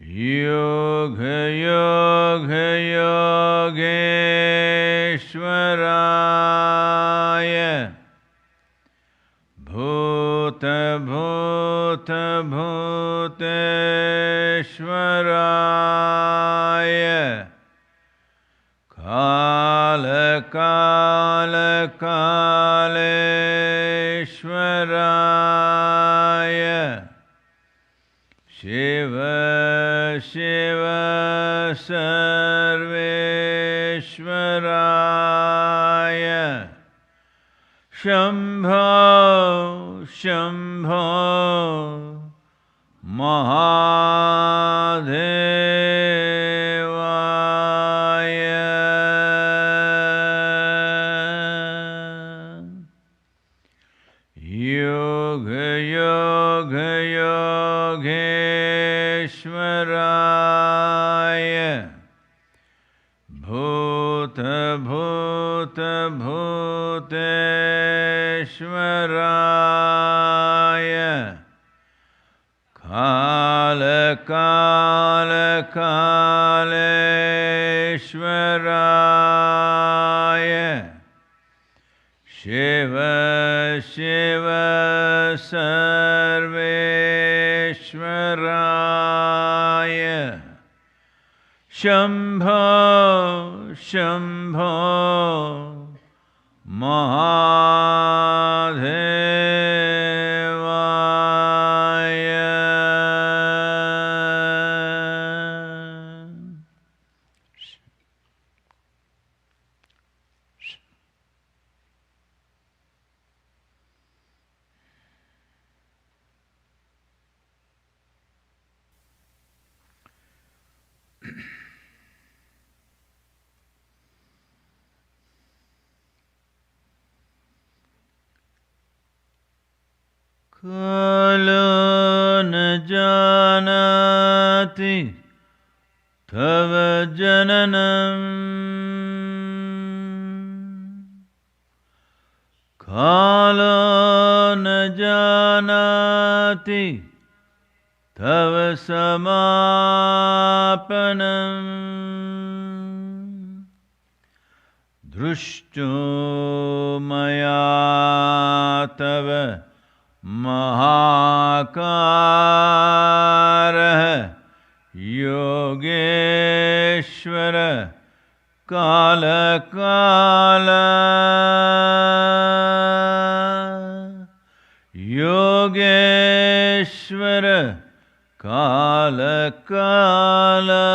Yoga Yoga Yogeshwaraya Bhuta Bhuta Bhuteshwaraya Kala Kala Kaleshwaraya Shiva Shiva Sarveshwaraya Shambho Shambho Mahadevaya Yoga Yoga Yogeshwaraya Bhuta Bhuta Bhuteshwaraya Kala Kala Kaleshwaraya Shiva Shiva Sarveshwaraya Shambho Shambho Mahadevaya Kalo Na Janati Tava Jananam Kalo Na Janati Tava Samapanam Drushto Maya Tava Mahakarah Yogeshwara Kala Kala Yogeshwara Kala Kala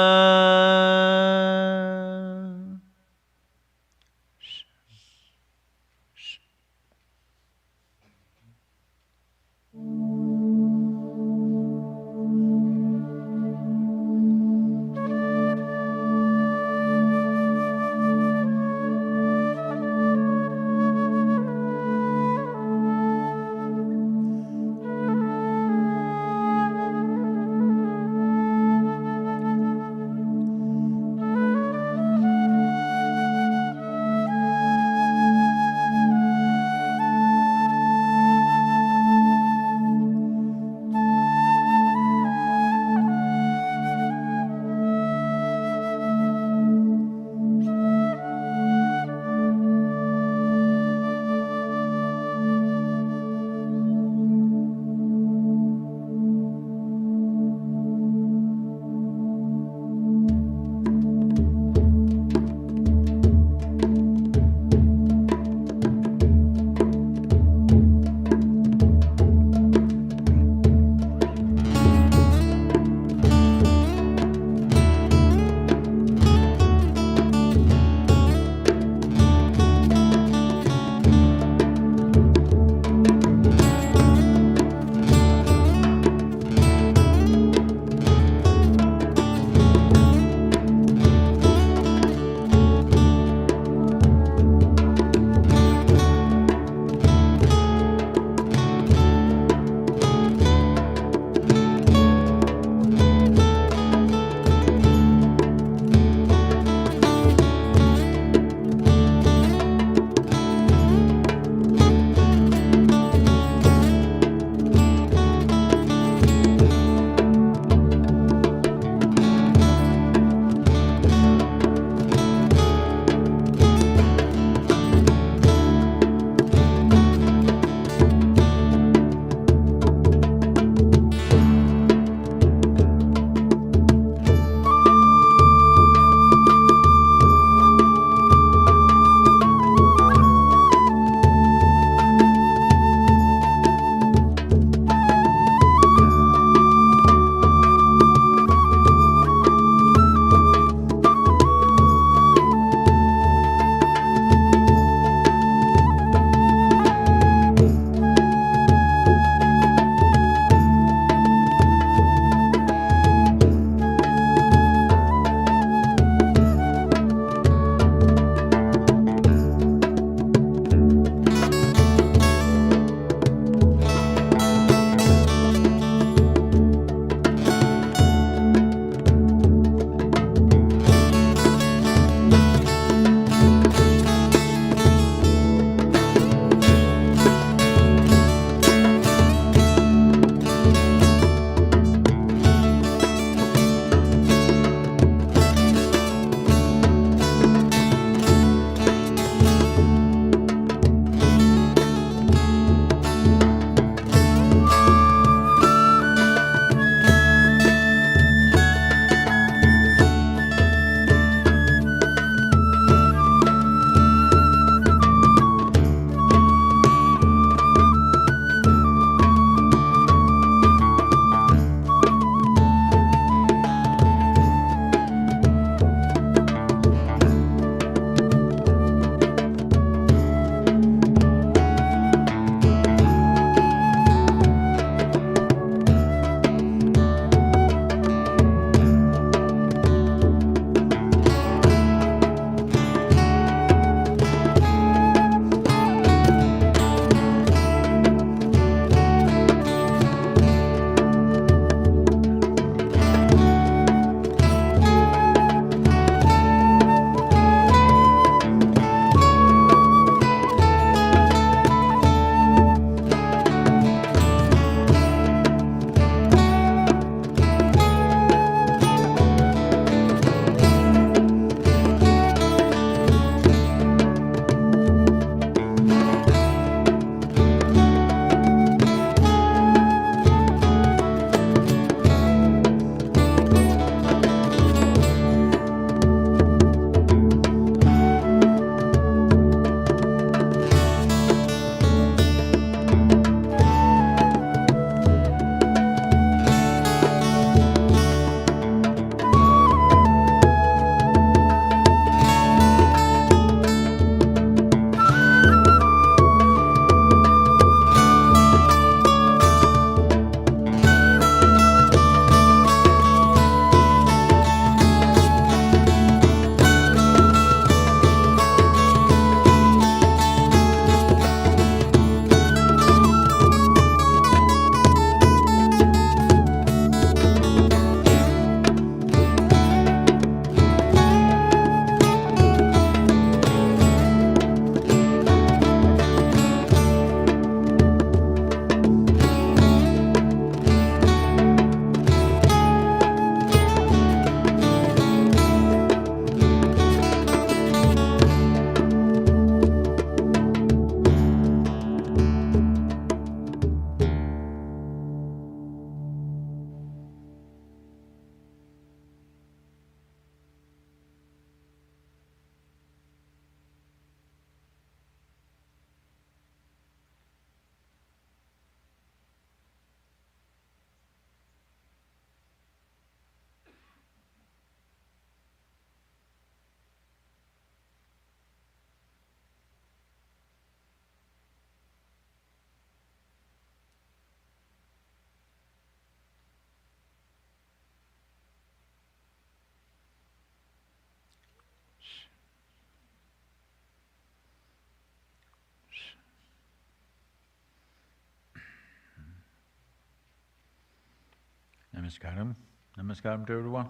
Namaskaram. Namaskaram to everyone.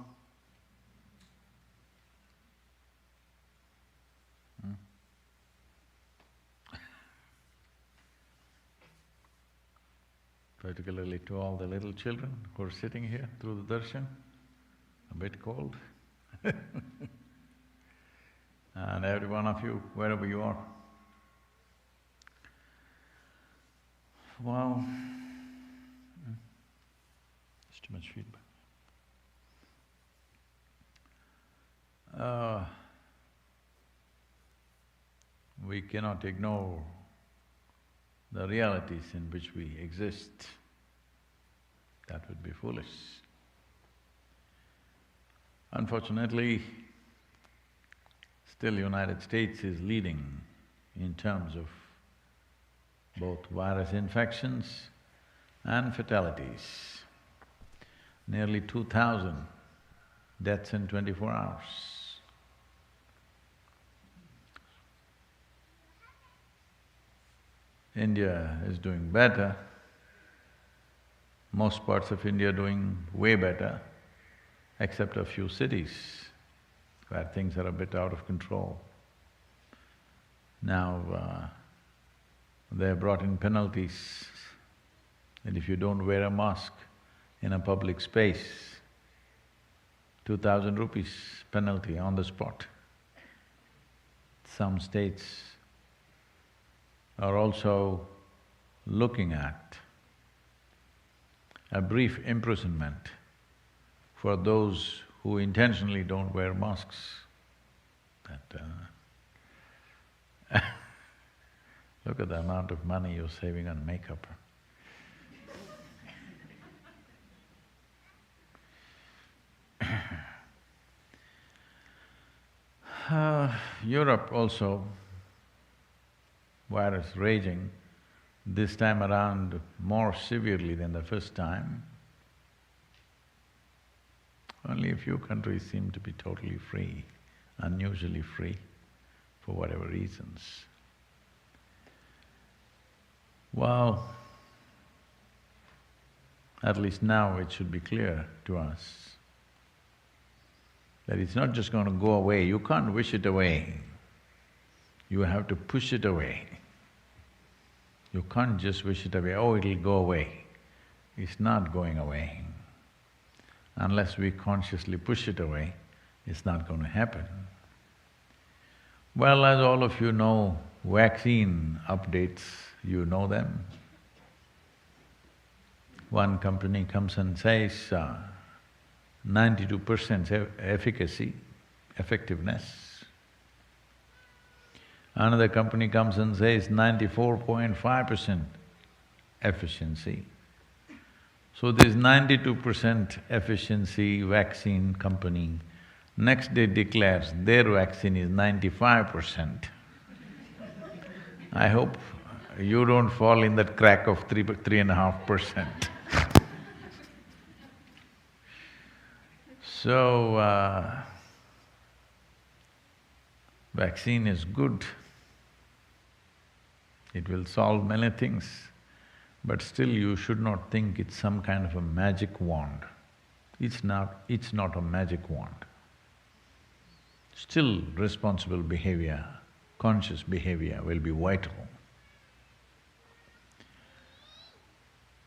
Particularly to all the little children who are sitting here through the darshan, a bit cold. And every one of you, wherever you are. Well, there's too much feedback. We cannot ignore the realities in which we exist. That would be foolish. Unfortunately, still United States is leading in terms of both virus infections and fatalities. Nearly 2,000 deaths in 24 hours. India is doing better. Most parts of India are doing way better, except a few cities where things are a bit out of control. Now, they have brought in penalties that if you don't wear a mask in a public space, 2,000 rupees penalty on the spot. Some states are also looking at a brief imprisonment for those who intentionally don't wear masks. Look at the amount of money you're saving on makeup. Europe also, virus raging, this time around more severely than the first time. Only a few countries seem to be totally free, unusually free, for whatever reasons. Well, at least now it should be clear to us that it's not just going to go away. You can't wish it away. You have to push it away. You can't just wish it away, oh, it'll go away. It's not going away. Unless we consciously push it away, it's not going to happen. Well, as all of you know, vaccine updates, you know them. One company comes and says 92% efficacy, effectiveness. Another company comes and says 94.5% efficiency. So this 92% efficiency vaccine company next day declares their vaccine is 95%. I hope you don't fall in that crack of 3.5%. So, vaccine is good. It will solve many things, but still you should not think it's some kind of a magic wand. It's not a magic wand. Still responsible behavior, conscious behavior will be vital.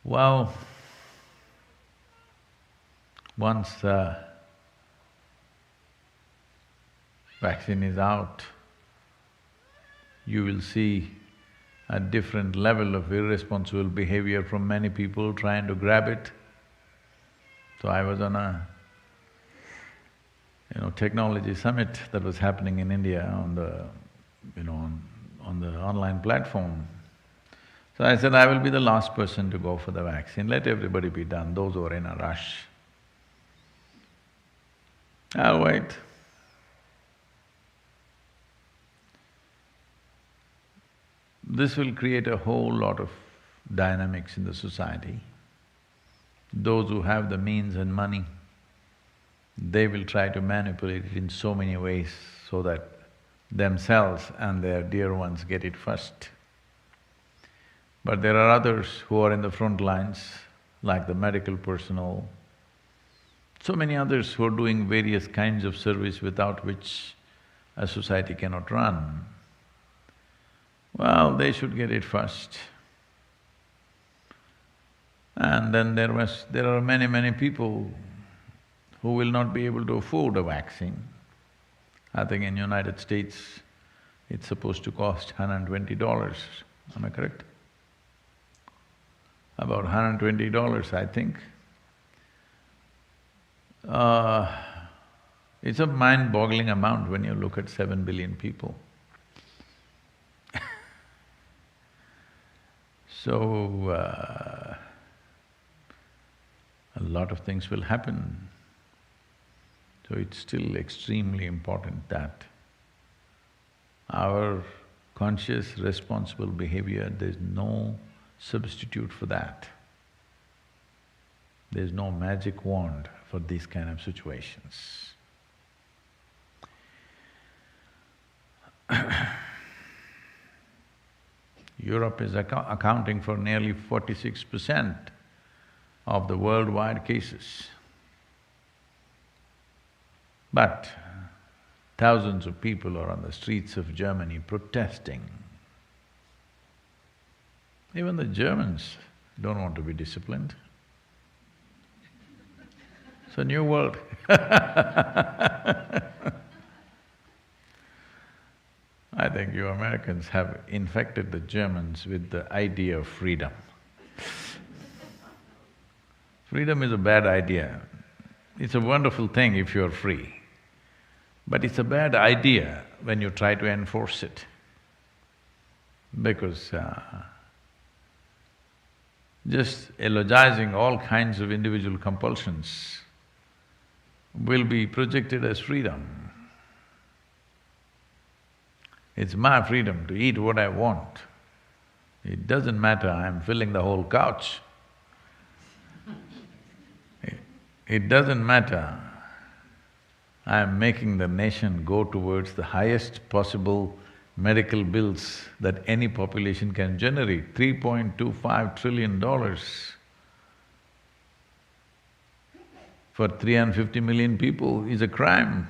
Well, once the vaccine is out, you will see a different level of irresponsible behavior from many people trying to grab it. So I was on a technology summit that was happening in India on the on the online platform. So I said, I will be the last person to go for the vaccine, let everybody be done, those who are in a rush. I'll wait. This will create a whole lot of dynamics in the society. Those who have the means and money, they will try to manipulate it in so many ways so that themselves and their dear ones get it first. But there are others who are in the front lines, like the medical personnel, so many others who are doing various kinds of service without which a society cannot run. Well, they should get it first. And then there are many people who will not be able to afford a vaccine. I think in United States, it's supposed to cost $120, am I correct? About $120, I think. It's a mind-boggling amount when you look at 7 billion people. So, a lot of things will happen. So it's still extremely important that our conscious, responsible behavior, there's no substitute for that. There's no magic wand for these kind of situations. Europe is accounting for nearly 46% of the worldwide cases. But thousands of people are on the streets of Germany protesting. Even the Germans don't want to be disciplined. It's a new world. I think you Americans have infected the Germans with the idea of freedom. Freedom is a bad idea. It's a wonderful thing if you're free, but it's a bad idea when you try to enforce it, because just elogizing all kinds of individual compulsions will be projected as freedom. It's my freedom to eat what I want. It doesn't matter I'm filling the whole couch. It doesn't matter I'm making the nation go towards the highest possible medical bills that any population can generate, $3.25 trillion for 350 million people is a crime.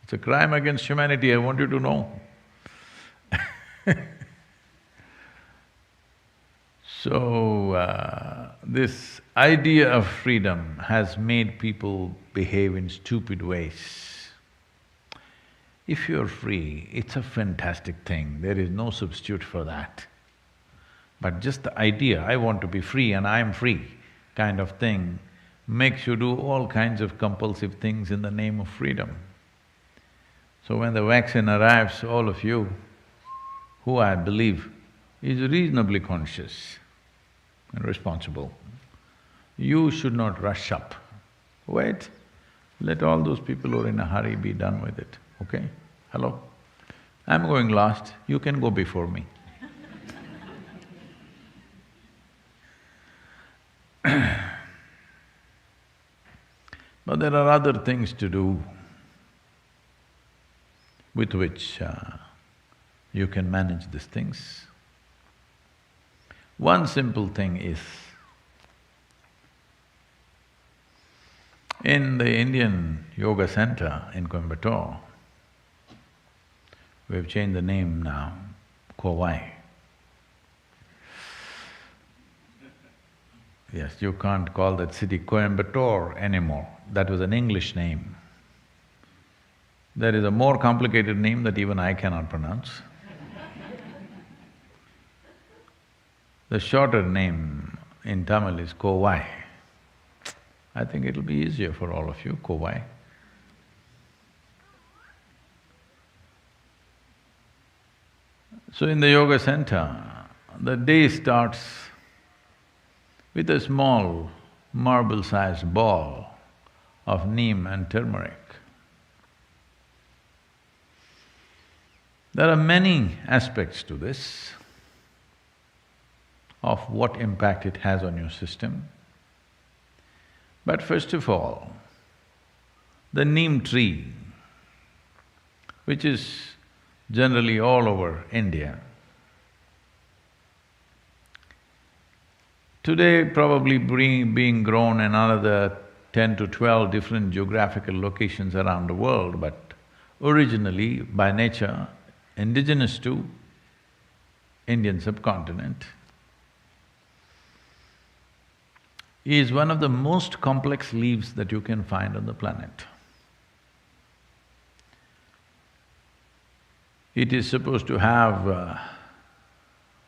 It's a crime against humanity, I want you to know. So, this idea of freedom has made people behave in stupid ways. If you're free, it's a fantastic thing, there is no substitute for that. But just the idea, I want to be free and I'm free kind of thing makes you do all kinds of compulsive things in the name of freedom. So when the vaccine arrives, all of you, who I believe is reasonably conscious and responsible, you should not rush up. Wait, let all those people who are in a hurry be done with it, okay? Hello? I'm going last, you can go before me. But there are other things to do with which you can manage these things. One simple thing is, in the Indian Yoga Center in Coimbatore, we've changed the name now, Kowai. Yes, you can't call that city Coimbatore anymore, that was an English name. There is a more complicated name that even I cannot pronounce. The shorter name in Tamil is Kowai. I think it'll be easier for all of you, Kowai. So in the yoga center, the day starts with a small marble-sized ball of neem and turmeric. There are many aspects to this, of what impact it has on your system. But first of all, the neem tree, which is generally all over India, today probably being grown in another 10 to 12 different geographical locations around the world, but originally, by nature, indigenous to Indian subcontinent, is one of the most complex leaves that you can find on the planet. It is supposed to have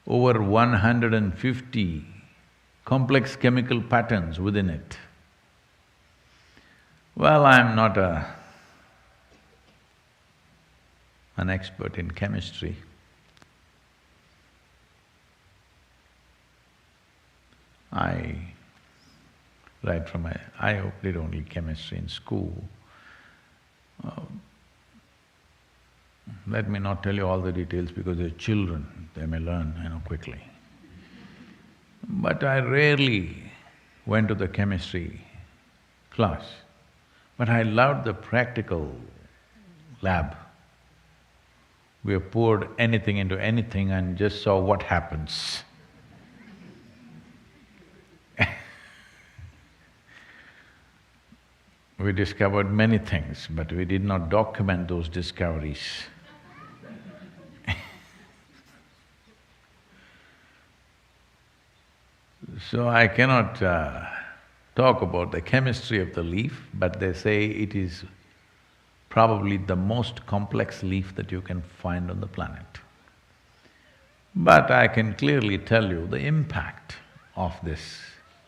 over 150 complex chemical patterns within it. Well, I'm not an expert in chemistry. Right from I did only chemistry in school. Let me not tell you all the details because they're children, they may learn, quickly. But I rarely went to the chemistry class, but I loved the practical lab. We have poured anything into anything and just saw what happens. We discovered many things, but we did not document those discoveries. So I cannot talk about the chemistry of the leaf, but they say it is probably the most complex leaf that you can find on the planet. But I can clearly tell you the impact of this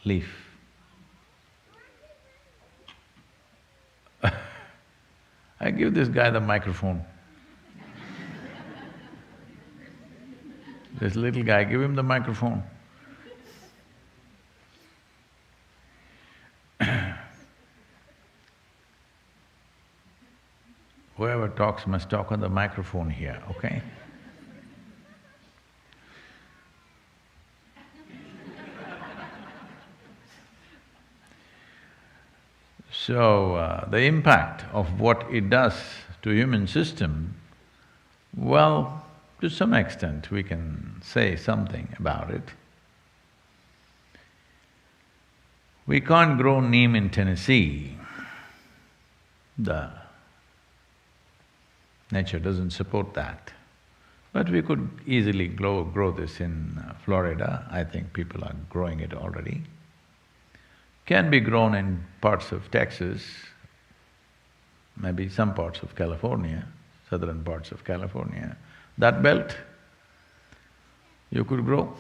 leaf. I give this guy the microphone. This little guy, give him the microphone. Whoever talks must talk on the microphone here, okay? So, the impact of what it does to human system, well, to some extent we can say something about it. We can't grow neem in Tennessee. The nature doesn't support that. But we could easily grow this in Florida. I think people are growing it already. Can be grown in parts of Texas, maybe some parts of California, southern parts of California. That belt, you could grow.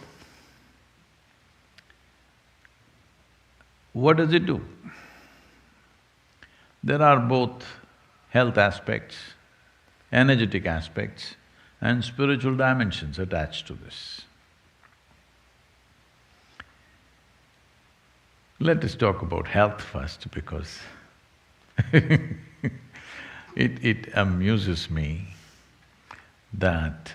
What does it do? There are both health aspects, energetic aspects, and spiritual dimensions attached to this. Let us talk about health first because it amuses me that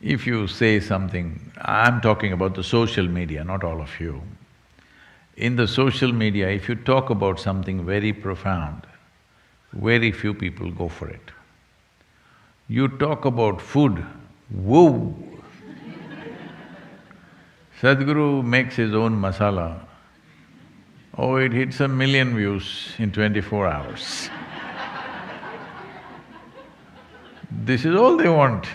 if you say something… I'm talking about the social media, not all of you. In the social media, if you talk about something very profound, very few people go for it. You talk about food, whoa! Sadhguru makes his own masala. Oh, it hits 1 million views in 24 hours. This is all they want.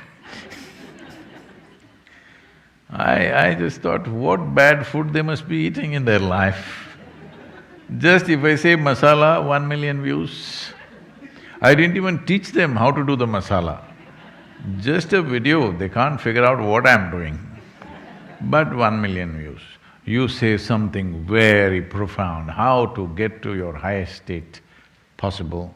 I just thought, what bad food they must be eating in their life. Just if I say masala, 1 million views. I didn't even teach them how to do the masala. Just a video, they can't figure out what I'm doing. But 1 million views. You say something very profound, how to get to your highest state possible.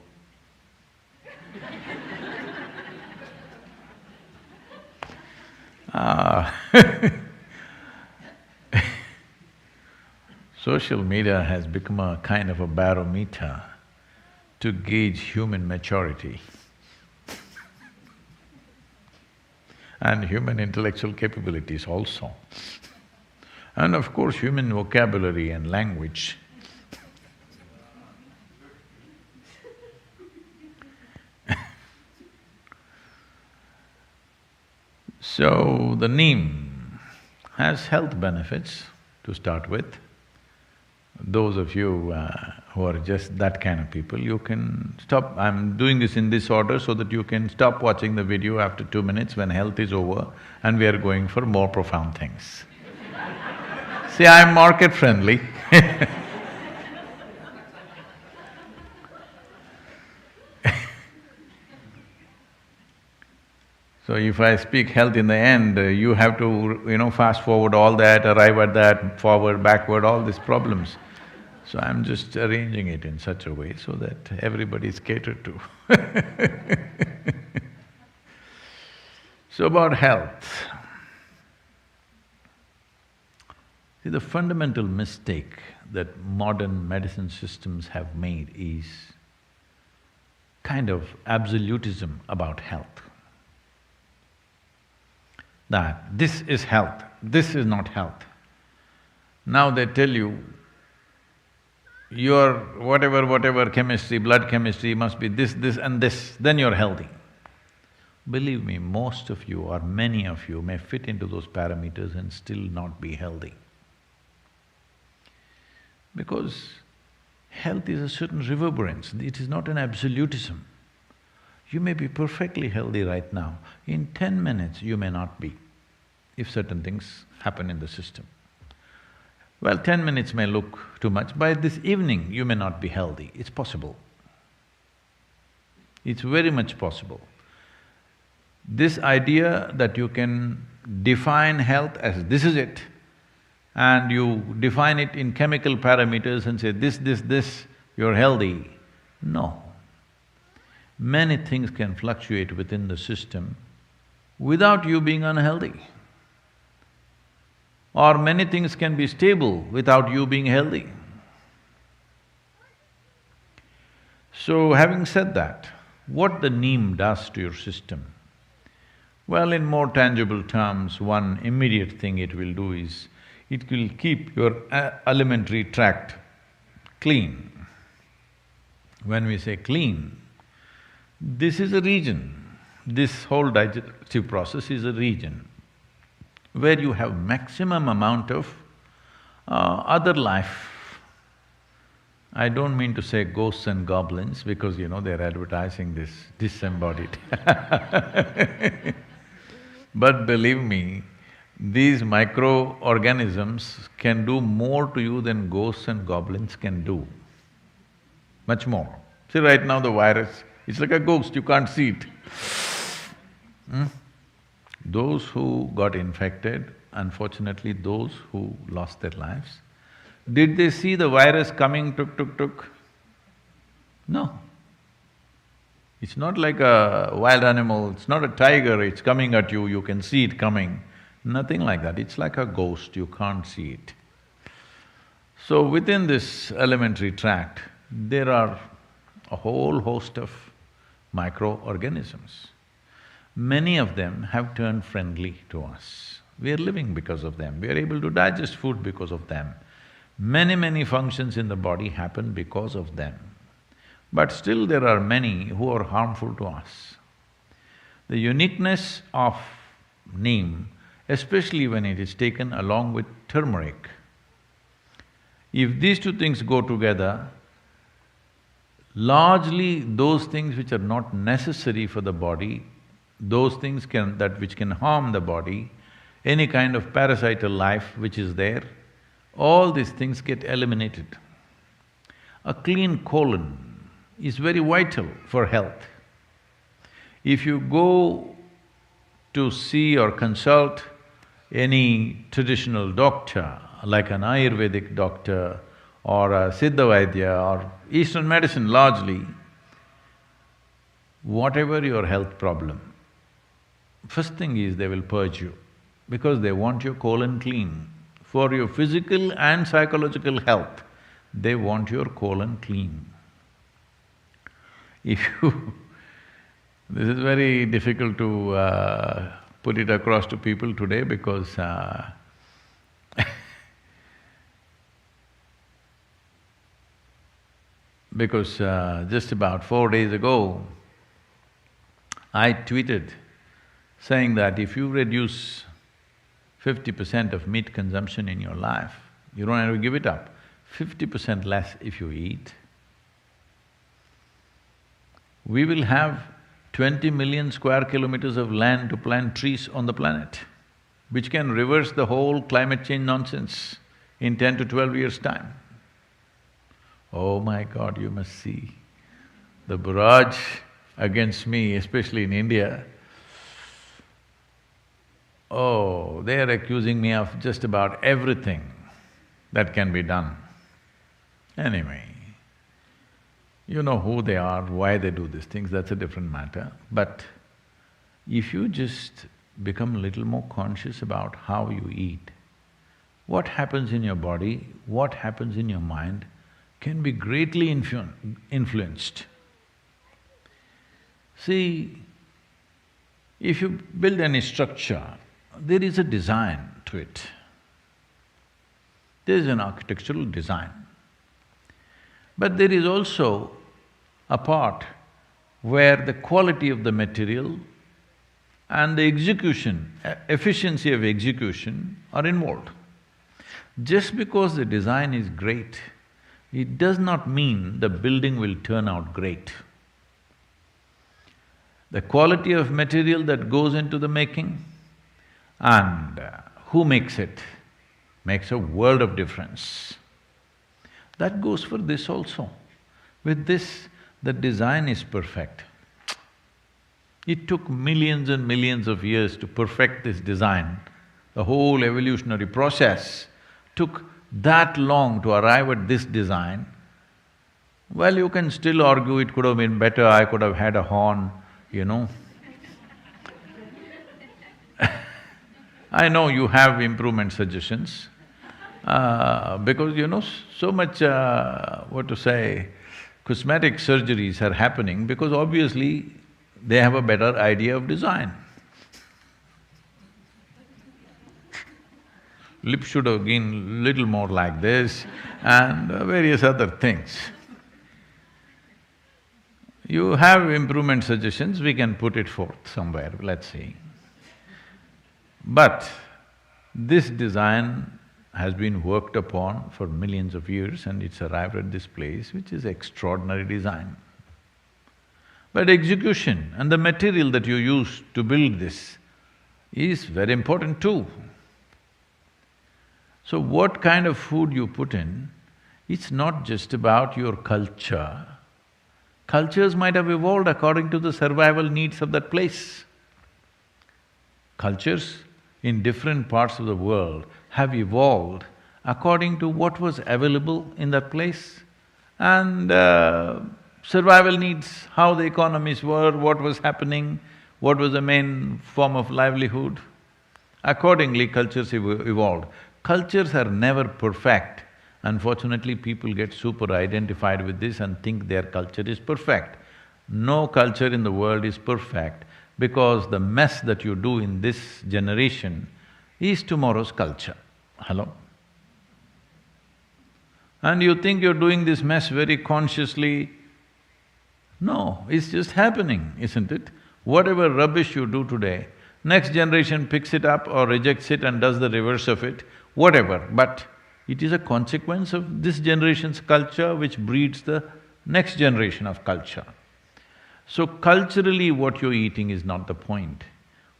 Social media has become a kind of a barometer to gauge human maturity and human intellectual capabilities also. And of course, human vocabulary and language. So, the neem has health benefits to start with. those of you who are just that kind of people, you can stop… I'm doing this in this order so that you can stop watching the video after 2 minutes when health is over and we are going for more profound things. See, I'm market friendly So if I speak health in the end, you have to, fast forward all that, arrive at that, forward, backward, all these problems. So I'm just arranging it in such a way so that everybody is catered to So about health. See, the fundamental mistake that modern medicine systems have made is kind of absolutism about health. That this is health, this is not health. Now they tell you, your whatever chemistry, blood chemistry must be this, this and this, then you're healthy. Believe me, most of you or many of you may fit into those parameters and still not be healthy. Because health is a certain reverberance, it is not an absolutism. You may be perfectly healthy right now, in 10 minutes you may not be, if certain things happen in the system. Well, 10 minutes may look too much, by this evening you may not be healthy, it's possible. It's very much possible. This idea that you can define health as this is it, and you define it in chemical parameters and say this, you're healthy. No. Many things can fluctuate within the system without you being unhealthy. Or many things can be stable without you being healthy. So having said that, what the neem does to your system? Well, in more tangible terms, one immediate thing it will do is, it will keep your alimentary tract clean. When we say clean, this is a region, this whole digestive process is a region where you have maximum amount of other life. I don't mean to say ghosts and goblins because, they're advertising this disembodied But believe me, these microorganisms can do more to you than ghosts and goblins can do, much more. See, right now the virus, it's like a ghost, you can't see it. Those who got infected, unfortunately those who lost their lives, did they see the virus coming tuk? No. It's not like a wild animal, it's not a tiger, it's coming at you, you can see it coming. Nothing like that, it's like a ghost, you can't see it. So within this elementary tract, there are a whole host of microorganisms. Many of them have turned friendly to us. We are living because of them, we are able to digest food because of them. Many functions in the body happen because of them. But still there are many who are harmful to us. The uniqueness of neem, especially when it is taken along with turmeric, if these two things go together, largely those things which are not necessary for the body, those things which can harm the body, any kind of parasital life which is there, all these things get eliminated. A clean colon is very vital for health. If you go to see or consult any traditional doctor, like an Ayurvedic doctor or a Siddha Vaidya or Eastern medicine largely, whatever your health problem, first thing is they will purge you because they want your colon clean. For your physical and psychological health, they want your colon clean. If you… this is very difficult to put it across to people today because just about 4 days ago, I tweeted saying that if you reduce 50% of meat consumption in your life, you don't have to give it up, 50% less if you eat. We will have 20 million square kilometers of land to plant trees on the planet, which can reverse the whole climate change nonsense in 10 to 12 years' time. Oh my God, you must see the barrage against me, especially in India. Oh, they are accusing me of just about everything that can be done. Anyway, you know who they are, why they do these things, that's a different matter. But if you just become a little more conscious about how you eat, what happens in your body, what happens in your mind can be greatly influenced. See, if you build any structure, there is a design to it. There is an architectural design. But there is also a part where the quality of the material and the execution, efficiency of execution are involved. Just because the design is great, it does not mean the building will turn out great. The quality of material that goes into the making and who makes it makes a world of difference. That goes for this also. With this, the design is perfect. It took millions and millions of years to perfect this design. The whole evolutionary process took that long to arrive at this design. Well, you can still argue it could have been better, I could have had a horn, you know. I know you have improvement suggestions, because you know, so much, what to say, cosmetic surgeries are happening because obviously they have a better idea of design. Lips should have been little more like this and various other things. You have improvement suggestions, we can put it forth somewhere, let's see. But this design has been worked upon for millions of years and it's arrived at this place, which is extraordinary design. But execution and the material that you use to build this is very important too. So what kind of food you put in, it's not just about your culture. Cultures might have evolved according to the survival needs of that place. Cultures in different parts of the world have evolved according to what was available in that place and survival needs, how the economies were, what was happening, what was the main form of livelihood. Accordingly, cultures evolved. Cultures are never perfect. Unfortunately, people get super identified with this and think their culture is perfect. No culture in the world is perfect because the mess that you do in this generation is tomorrow's culture. Hello? And you think you're doing this mess very consciously. No, it's just happening, isn't it? Whatever rubbish you do today, next generation picks it up or rejects it and does the reverse of it, whatever, but it is a consequence of this generation's culture which breeds the next generation of culture. So culturally what you're eating is not the point.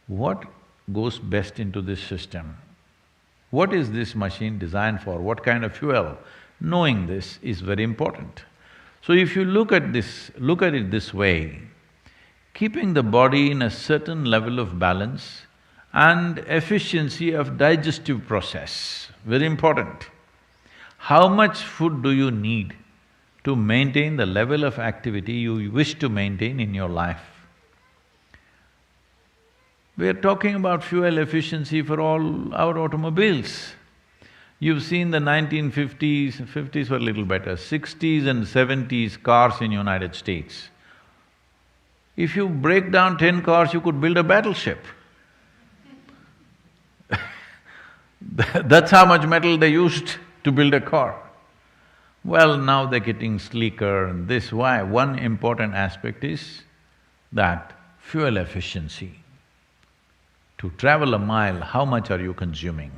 What goes best into this system? What is this machine designed for? What kind of fuel? Knowing this is very important. So if you look at it this way, keeping the body in a certain level of balance and efficiency of digestive process, very important. How much food do you need to maintain the level of activity you wish to maintain in your life? We are talking about fuel efficiency for all our automobiles. You've seen the 1950s, 50s were a little better, 60s and 70s cars in United States. If you break down 10 cars, you could build a battleship. That's how much metal they used to build a car. Well, now they're getting sleeker and this. Why? One important aspect is that fuel efficiency. To travel a mile, how much are you consuming?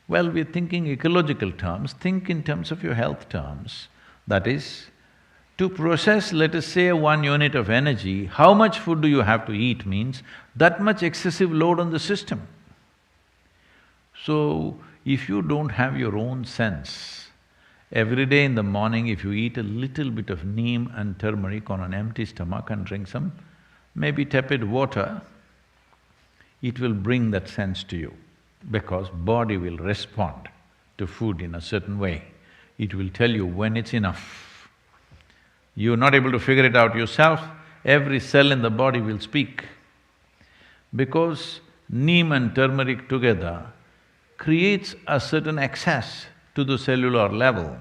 Well, we're thinking ecological terms, think in terms of your health terms. That is, to process, let us say, 1 unit of energy, how much food do you have to eat means that much excessive load on the system. So, if you don't have your own sense, every day in the morning if you eat a little bit of neem and turmeric on an empty stomach and drink some maybe tepid water, it will bring that sense to you because body will respond to food in a certain way. It will tell you when it's enough. You're not able to figure it out yourself, every cell in the body will speak. Because neem and turmeric together creates a certain access to the cellular level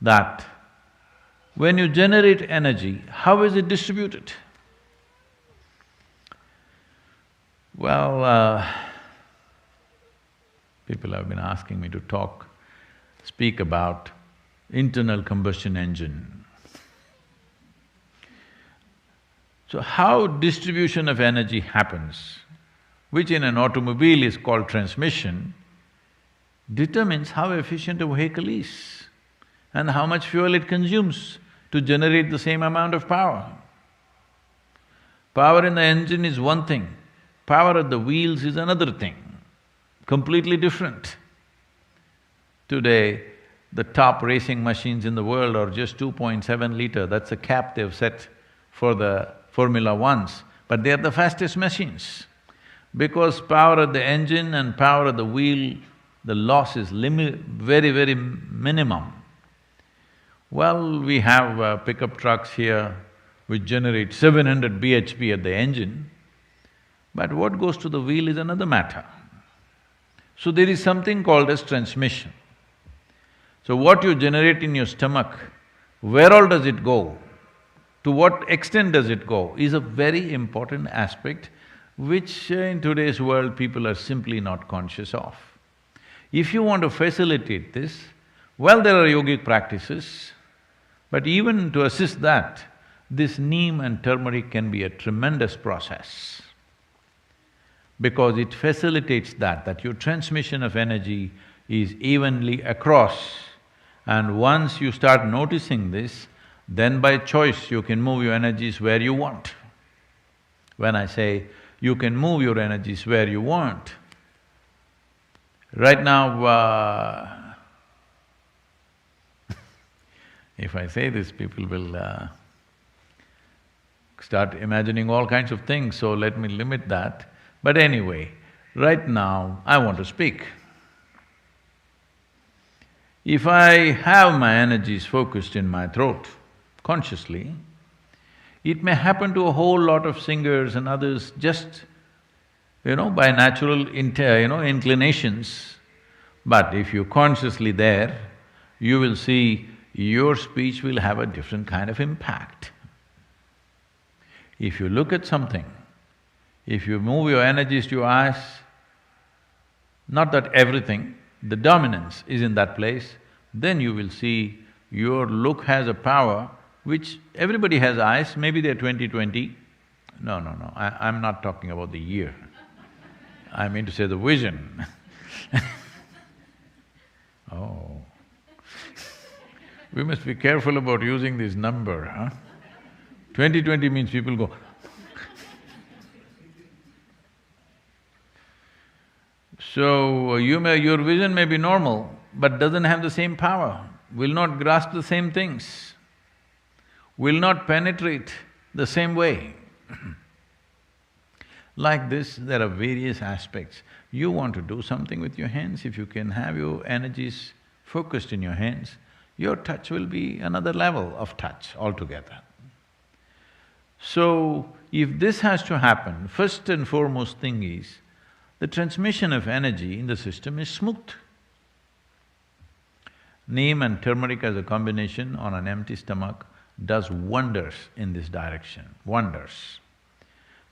that when you generate energy, how is it distributed? Well, people have been asking me to speak about internal combustion engine. So how distribution of energy happens, which in an automobile is called transmission, determines how efficient a vehicle is and how much fuel it consumes to generate the same amount of power. Power in the engine is one thing, power at the wheels is another thing, completely different. Today, the top racing machines in the world are just 2.7 liter, that's a cap they've set for the Formula Ones, but they are the fastest machines. Because power at the engine and power at the wheel, the loss is very minimum. Well, we have pickup trucks here which generate 700 bhp at the engine, but what goes to the wheel is another matter. So there is something called as transmission. So what you generate in your stomach, where all does it go? To what extent does it go is a very important aspect which in today's world people are simply not conscious of. If you want to facilitate this, well, there are yogic practices, but even to assist that, this neem and turmeric can be a tremendous process because it facilitates that your transmission of energy is evenly across. And once you start noticing this, then by choice you can move your energies where you want. When I say you can move your energies where you want, right now, if I say this, people will start imagining all kinds of things, so let me limit that. But anyway, right now I want to speak. If I have my energies focused in my throat, consciously, it may happen to a whole lot of singers and others just, by natural inclinations. But if you're consciously there, you will see your speech will have a different kind of impact. If you look at something, if you move your energies to your eyes, not that everything, the dominance is in that place, then you will see your look has a power which everybody has eyes, maybe they're 20/20. No, I'm not talking about the year. I mean to say the vision. Oh. We must be careful about using this number, huh? 20/20 means people go So, your vision may be normal, but doesn't have the same power, will not grasp the same things, will not penetrate the same way. Like this, there are various aspects. You want to do something with your hands, if you can have your energies focused in your hands, your touch will be another level of touch altogether. So, if this has to happen, first and foremost thing is, the transmission of energy in the system is smooth. Neem and turmeric as a combination on an empty stomach does wonders in this direction, wonders.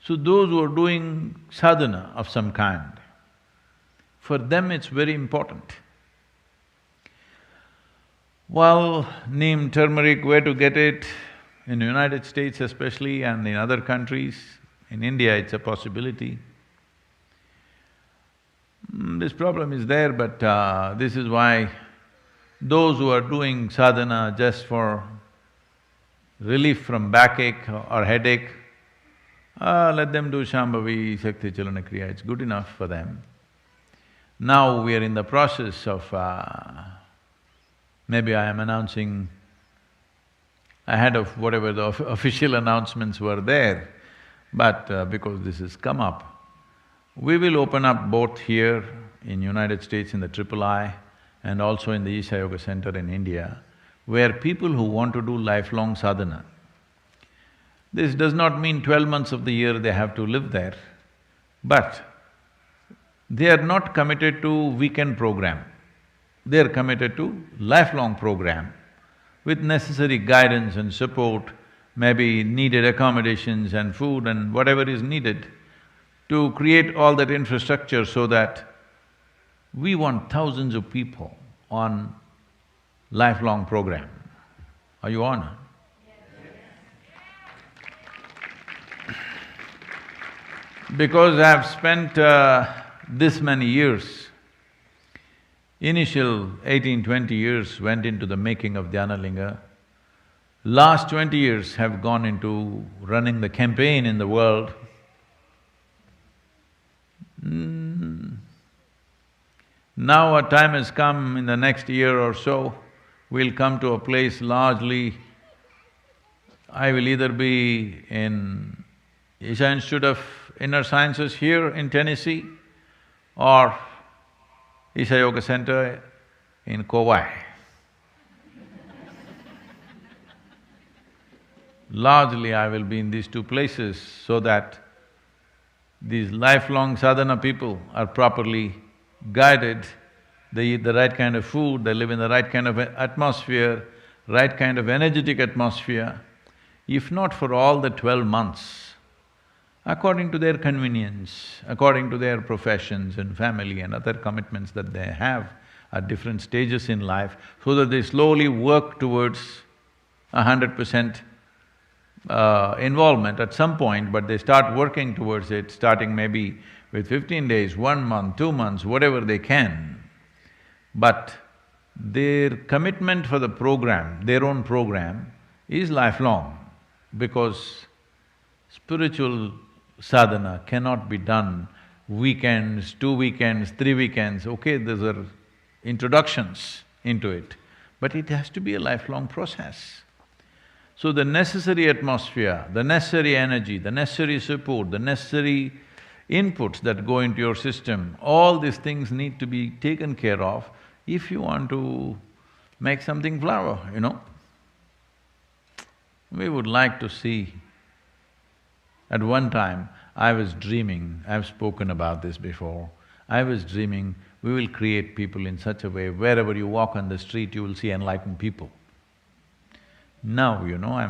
So those who are doing sadhana of some kind, for them it's very important. Well, neem, turmeric, where to get it? In the United States especially and in other countries, in India it's a possibility. This problem is there, but this is why those who are doing sadhana just for relief from backache or headache, let them do Shambhavi, Shakti Chalana Kriya, it's good enough for them. Now we are in the process of… maybe I am announcing ahead of whatever the official announcements were there, but because this has come up, we will open up both here in United States in the III and also in the Isha Yoga Center in India, where people who want to do lifelong sadhana. This does not mean 12 months of the year they have to live there, but they are not committed to weekend program. They are committed to lifelong program with necessary guidance and support, maybe needed accommodations and food and whatever is needed to create all that infrastructure so that we want thousands of people on lifelong program. Are you on? Because I've spent this many years, initial 18-20 years went into the making of Dhyanalinga. Last 20 years have gone into running the campaign in the world. Now a time has come, in the next year or so, we'll come to a place largely… I will either be in Isha Institute of Inner Sciences here in Tennessee or Isha Yoga Center in Kauai. Largely I will be in these two places so that these lifelong sadhana people are properly guided, they eat the right kind of food, they live in the right kind of atmosphere, right kind of energetic atmosphere. If not for all the 12 months, according to their convenience, according to their professions and family and other commitments that they have at different stages in life, so that they slowly work towards 100% involvement at some point, but they start working towards it, starting maybe with 15 days, 1 month, 2 months, whatever they can. But their commitment for the program, their own program, is lifelong, because spiritual sadhana cannot be done weekends, 2 weekends, 3 weekends, okay, those are introductions into it, but it has to be a lifelong process. So the necessary atmosphere, the necessary energy, the necessary support, the necessary inputs that go into your system, all these things need to be taken care of if you want to make something flower, you know. We would like to see… At one time, I was dreaming, I've spoken about this before, I was dreaming we will create people in such a way, wherever you walk on the street, you will see enlightened people. Now, you know,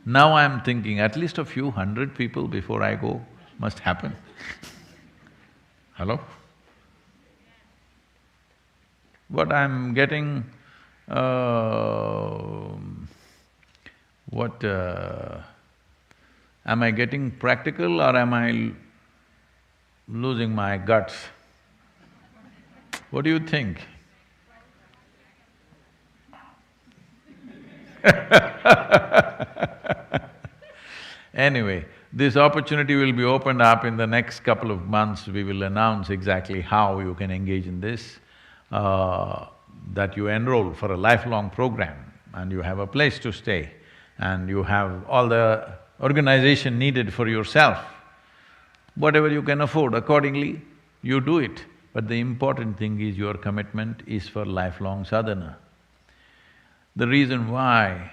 now I'm thinking at least a few hundred people before I go must happen. Hello? What I'm getting… am I getting practical or am I losing my guts? What do you think? Anyway, this opportunity will be opened up in the next couple of months. We will announce exactly how you can engage in this, that you enroll for a lifelong program and you have a place to stay and you have all the organization needed for yourself. Whatever you can afford, accordingly, you do it. But the important thing is your commitment is for lifelong sadhana. The reason why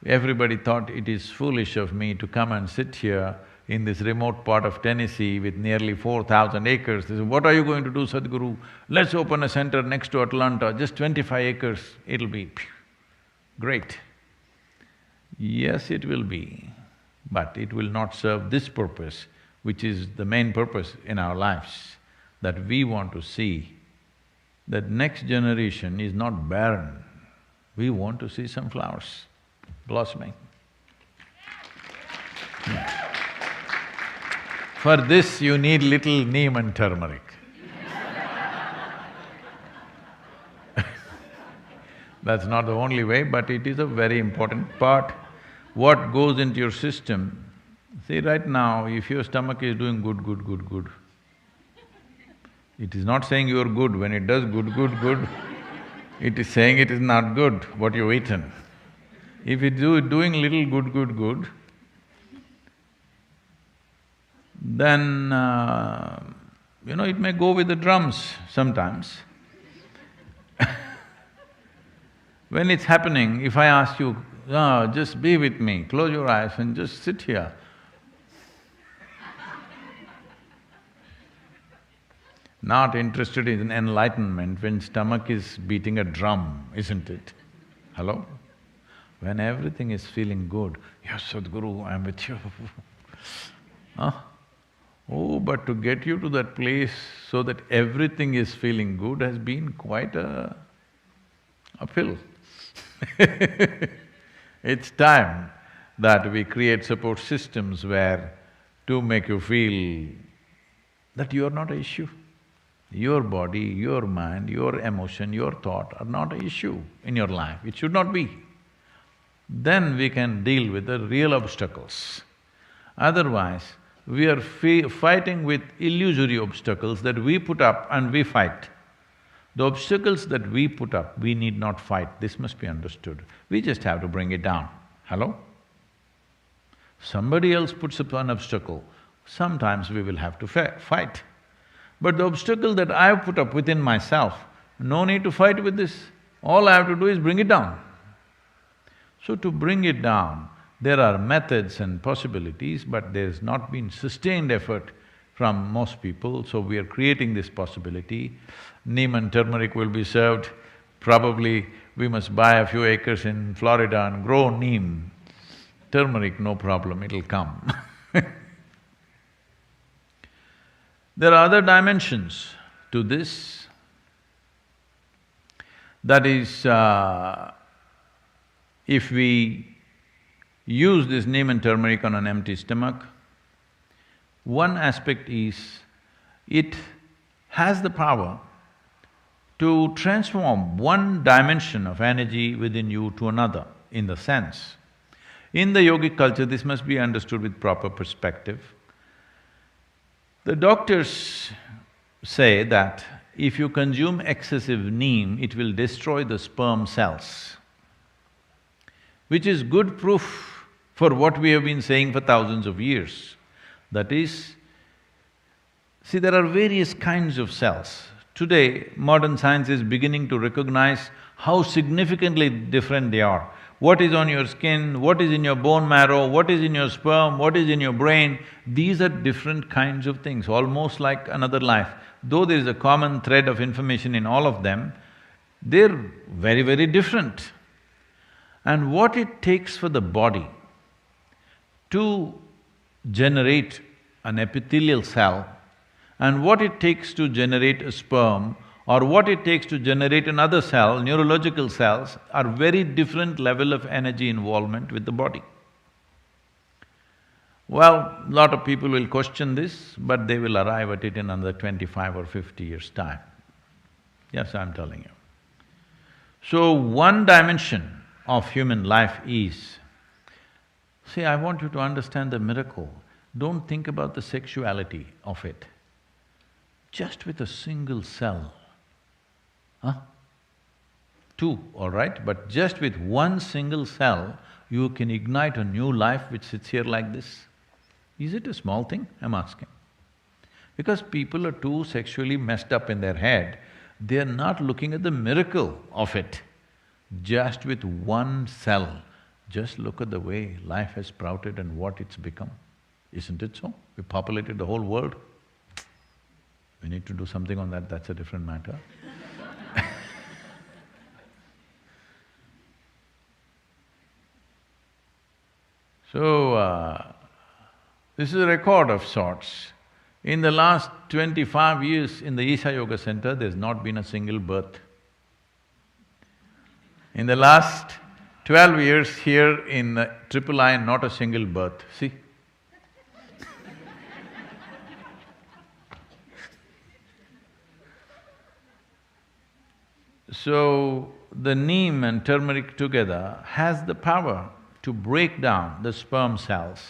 everybody thought it is foolish of me to come and sit here in this remote part of Tennessee with nearly 4,000 acres. They said, "What are you going to do, Sadhguru? Let's open a center next to Atlanta, just 25 acres, it'll be great." Yes, it will be, but it will not serve this purpose, which is the main purpose in our lives, that we want to see that next generation is not barren. We want to see some flowers blossoming. For this, you need little neem and turmeric. That's not the only way, but it is a very important part. What goes into your system… See, right now, if your stomach is doing good, it is not saying you're good. When it does good, it is saying it is not good, what you've eaten. If it's doing little good, then, it may go with the drums sometimes. When it's happening, if I ask you, just be with me, close your eyes and just sit here. Not interested in enlightenment when stomach is beating a drum, isn't it? Hello? When everything is feeling good, yes, Sadhguru, I'm with you. Huh? Oh, but to get you to that place so that everything is feeling good has been quite a uphill. It's time that we create support systems where to make you feel that you are not an issue. Your body, your mind, your emotion, your thought are not an issue in your life, it should not be. Then we can deal with the real obstacles. Otherwise, we are fighting with illusory obstacles that we put up and we fight. The obstacles that we put up, we need not fight, this must be understood. We just have to bring it down. Hello? Somebody else puts up an obstacle, sometimes we will have to fight. But the obstacle that I've put up within myself, no need to fight with this. All I have to do is bring it down. So to bring it down, there are methods and possibilities, but there's not been sustained effort from most people, so we are creating this possibility. Neem and turmeric will be served. Probably we must buy a few acres in Florida and grow neem. Turmeric, no problem, it'll come. There are other dimensions to this. That is, if we use this neem and turmeric on an empty stomach, one aspect is, it has the power to transform one dimension of energy within you to another, in the sense. In the yogic culture, this must be understood with proper perspective. The doctors say that if you consume excessive neem, it will destroy the sperm cells, which is good proof for what we have been saying for thousands of years. That is, see, there are various kinds of cells. Today, modern science is beginning to recognize how significantly different they are. What is on your skin, what is in your bone marrow, what is in your sperm, what is in your brain, these are different kinds of things, almost like another life. Though there is a common thread of information in all of them, they're very different. And what it takes for the body to generate an epithelial cell, and what it takes to generate a sperm, or what it takes to generate another cell, neurological cells, are very different level of energy involvement with the body. Well, lot of people will question this, but they will arrive at it in another 25 or 50 years' time. Yes, I'm telling you. So, one dimension of human life is… See, I want you to understand the miracle. Don't think about the sexuality of it. Just with a single cell, two, all right, but just with one single cell, you can ignite a new life which sits here like this. Is it a small thing? I'm asking. Because people are too sexually messed up in their head, they're not looking at the miracle of it. Just with one cell, just look at the way life has sprouted and what it's become. Isn't it so? We populated the whole world. We need to do something on that, that's a different matter. So, this is a record of sorts. In the last 25 years in the Isha Yoga Center, there's not been a single birth. In the last 12 years here in Triple I, not a single birth, see? So, the neem and turmeric together has the power to break down the sperm cells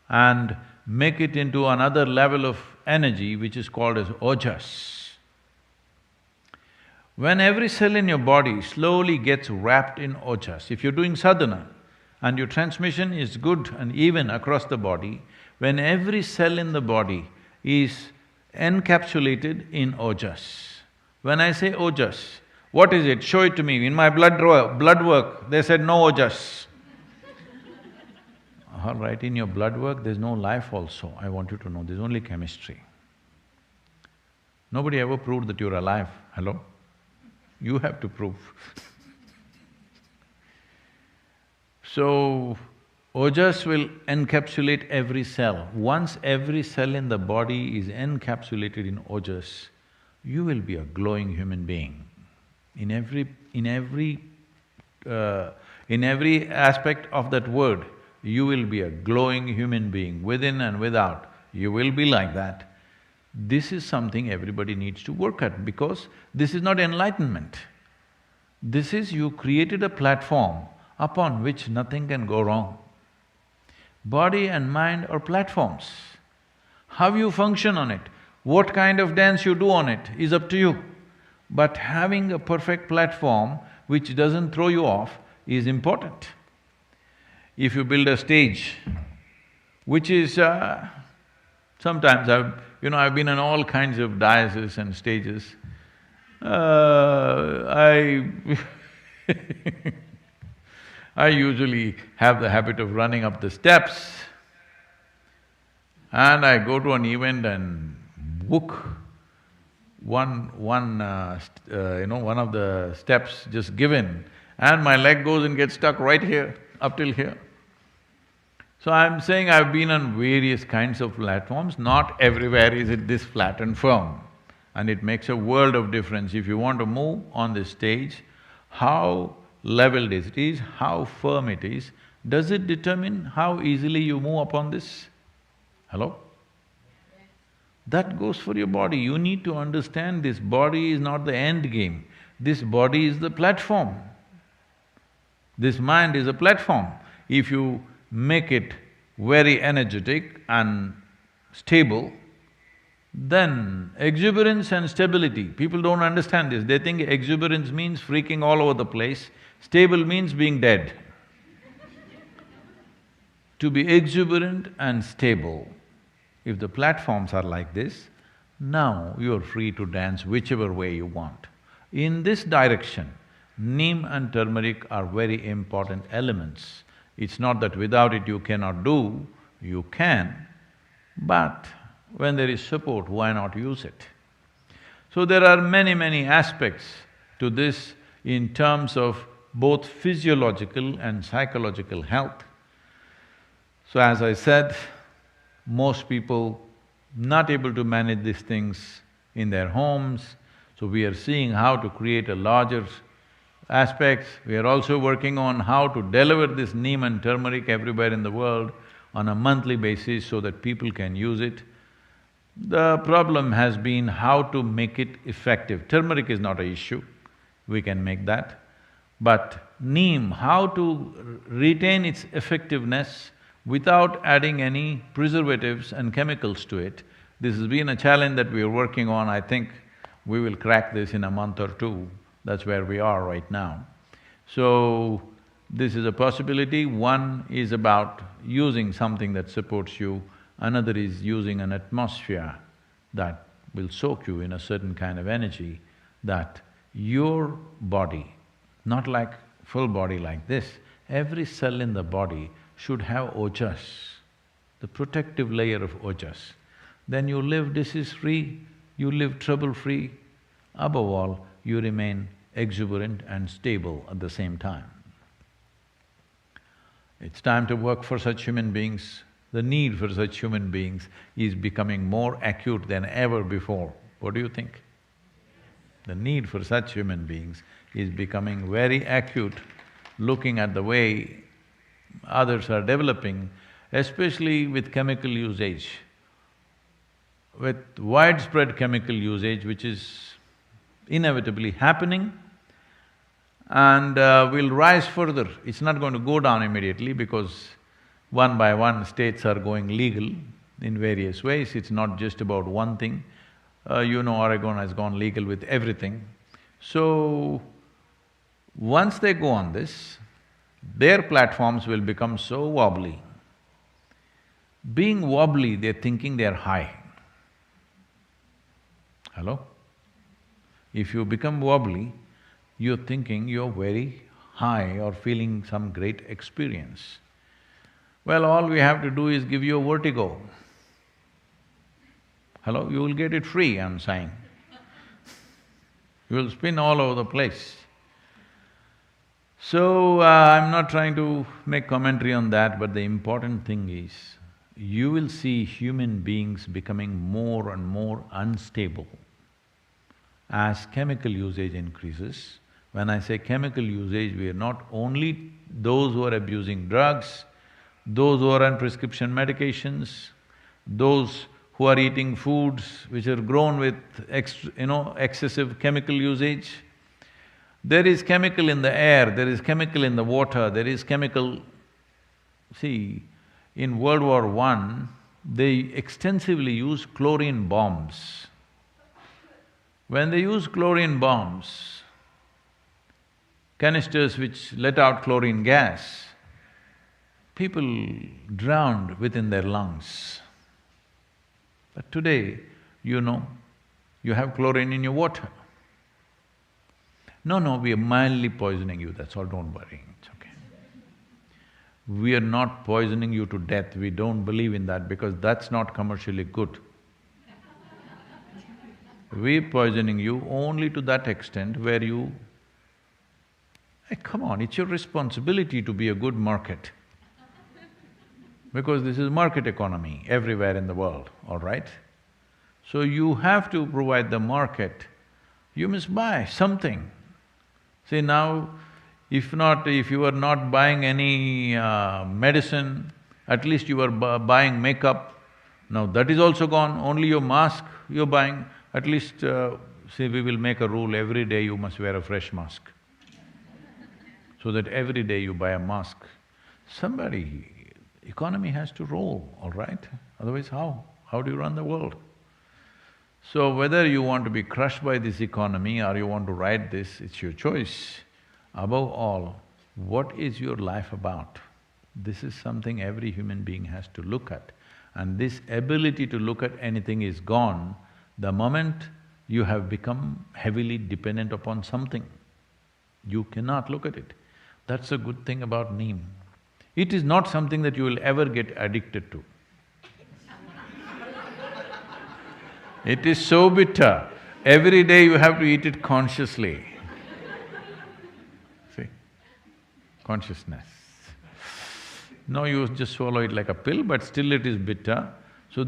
and make it into another level of energy which is called as ojas. When every cell in your body slowly gets wrapped in ojas, if you're doing sadhana and your transmission is good and even across the body, when every cell in the body is encapsulated in ojas. When I say ojas, what is it? Show it to me. In my blood work, they said no ojas. All right, in your blood work, there's no life also, I want you to know, there's only chemistry. Nobody ever proved that you're alive, hello? You have to prove. So, ojas will encapsulate every cell. Once every cell in the body is encapsulated in ojas, you will be a glowing human being. In every aspect of that word, you will be a glowing human being, within and without, you will be like that. This is something everybody needs to work at because this is not enlightenment. This is you created a platform upon which nothing can go wrong. Body and mind are platforms. How you function on it, what kind of dance you do on it is up to you. But having a perfect platform which doesn't throw you off is important. If you build a stage, which is… sometimes I've been on all kinds of dioceses and stages. I I usually have the habit of running up the steps and I go to an event and book one of the steps just given and my leg goes and gets stuck right here, up till here. So I'm saying I've been on various kinds of platforms, not everywhere is it this flat and firm. And it makes a world of difference. If you want to move on this stage, how leveled it is, how firm it is, does it determine how easily you move upon this? Hello? That goes for your body. You need to understand this body is not the end game. This body is the platform. This mind is a platform. If you make it very energetic and stable, then exuberance and stability, people don't understand this. They think exuberance means freaking all over the place, stable means being dead. To be exuberant and stable, if the platforms are like this, now you're free to dance whichever way you want. In this direction, neem and turmeric are very important elements. It's not that without it you cannot do, you can, but when there is support, why not use it? So there are many aspects to this in terms of both physiological and psychological health. So as I said, most people not able to manage these things in their homes, so we are seeing how to create a larger aspects. We are also working on how to deliver this neem and turmeric everywhere in the world on a monthly basis so that people can use it. The problem has been how to make it effective. Turmeric is not an issue, we can make that. But neem, how to retain its effectiveness without adding any preservatives and chemicals to it, this has been a challenge that we are working on. I think we will crack this in a month or two. That's where we are right now. So, this is a possibility. One is about using something that supports you, another is using an atmosphere that will soak you in a certain kind of energy, that your body, not like full body like this, every cell in the body should have ojas, the protective layer of ojas. Then you live disease-free, you live trouble-free. Above all, you remain exuberant and stable at the same time. It's time to work for such human beings. The need for such human beings is becoming more acute than ever before. What do you think? The need for such human beings is becoming very acute, looking at the way others are developing, especially with chemical usage. With widespread chemical usage which is inevitably happening, and we'll rise further. It's not going to go down immediately because one by one states are going legal in various ways. It's not just about one thing. Oregon has gone legal with everything. So, once they go on this, their platforms will become so wobbly. Being wobbly, they're thinking they're high. Hello? If you become wobbly, you're thinking you're very high or feeling some great experience. Well, all we have to do is give you a vertigo. Hello? You will get it free, I'm saying. You will spin all over the place. So, I'm not trying to make commentary on that, but the important thing is, you will see human beings becoming more and more unstable as chemical usage increases. When I say chemical usage, we are not only those who are abusing drugs, those who are on prescription medications, those who are eating foods which are grown with excessive chemical usage. There is chemical in the air, there is chemical in the water, there is chemical… See, in World War I, they extensively used chlorine bombs. When they used chlorine bombs, canisters which let out chlorine gas, people drowned within their lungs. But today, you have chlorine in your water. No, we are mildly poisoning you, that's all, don't worry, it's okay. We are not poisoning you to death, we don't believe in that because that's not commercially good. We're poisoning you only to that extent where you… Hey, come on, it's your responsibility to be a good market. Because this is market economy everywhere in the world, all right? So you have to provide the market, you must buy something. See now, if you are not buying any medicine, at least you are buying makeup. Now that is also gone, only your mask you're buying. At least, see, we will make a rule, every day you must wear a fresh mask. So that every day you buy a mask. Economy has to roll, all right? Otherwise how? How do you run the world? So whether you want to be crushed by this economy or you want to ride this, it's your choice. Above all, what is your life about? This is something every human being has to look at. And this ability to look at anything is gone the moment you have become heavily dependent upon something. You cannot look at it. That's a good thing about Neem. It is not something that you will ever get addicted to. It is so bitter, every day you have to eat it consciously. See? Consciousness. No, you just swallow it like a pill, but still it is bitter. So,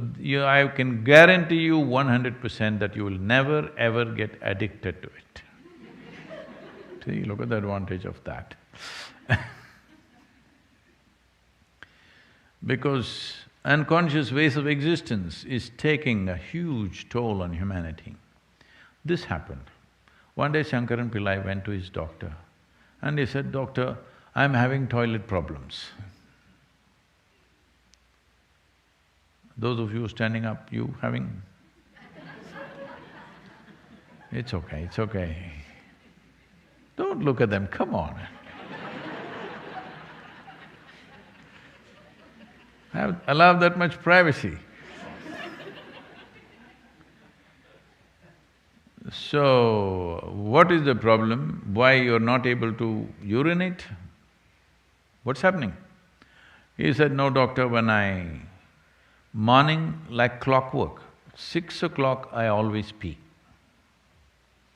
I can guarantee you 100% that you will never ever get addicted to it. See, look at the advantage of that. Because unconscious ways of existence is taking a huge toll on humanity. This happened. One day Shankaran Pillai went to his doctor and he said, "Doctor, I'm having toilet problems." Those of you standing up, you having? It's okay, it's okay. Don't look at them, come on. Allow that much privacy. So, what is the problem? Why you're not able to urinate? What's happening? He said, "No, doctor, morning like clockwork, 6 o'clock I always pee.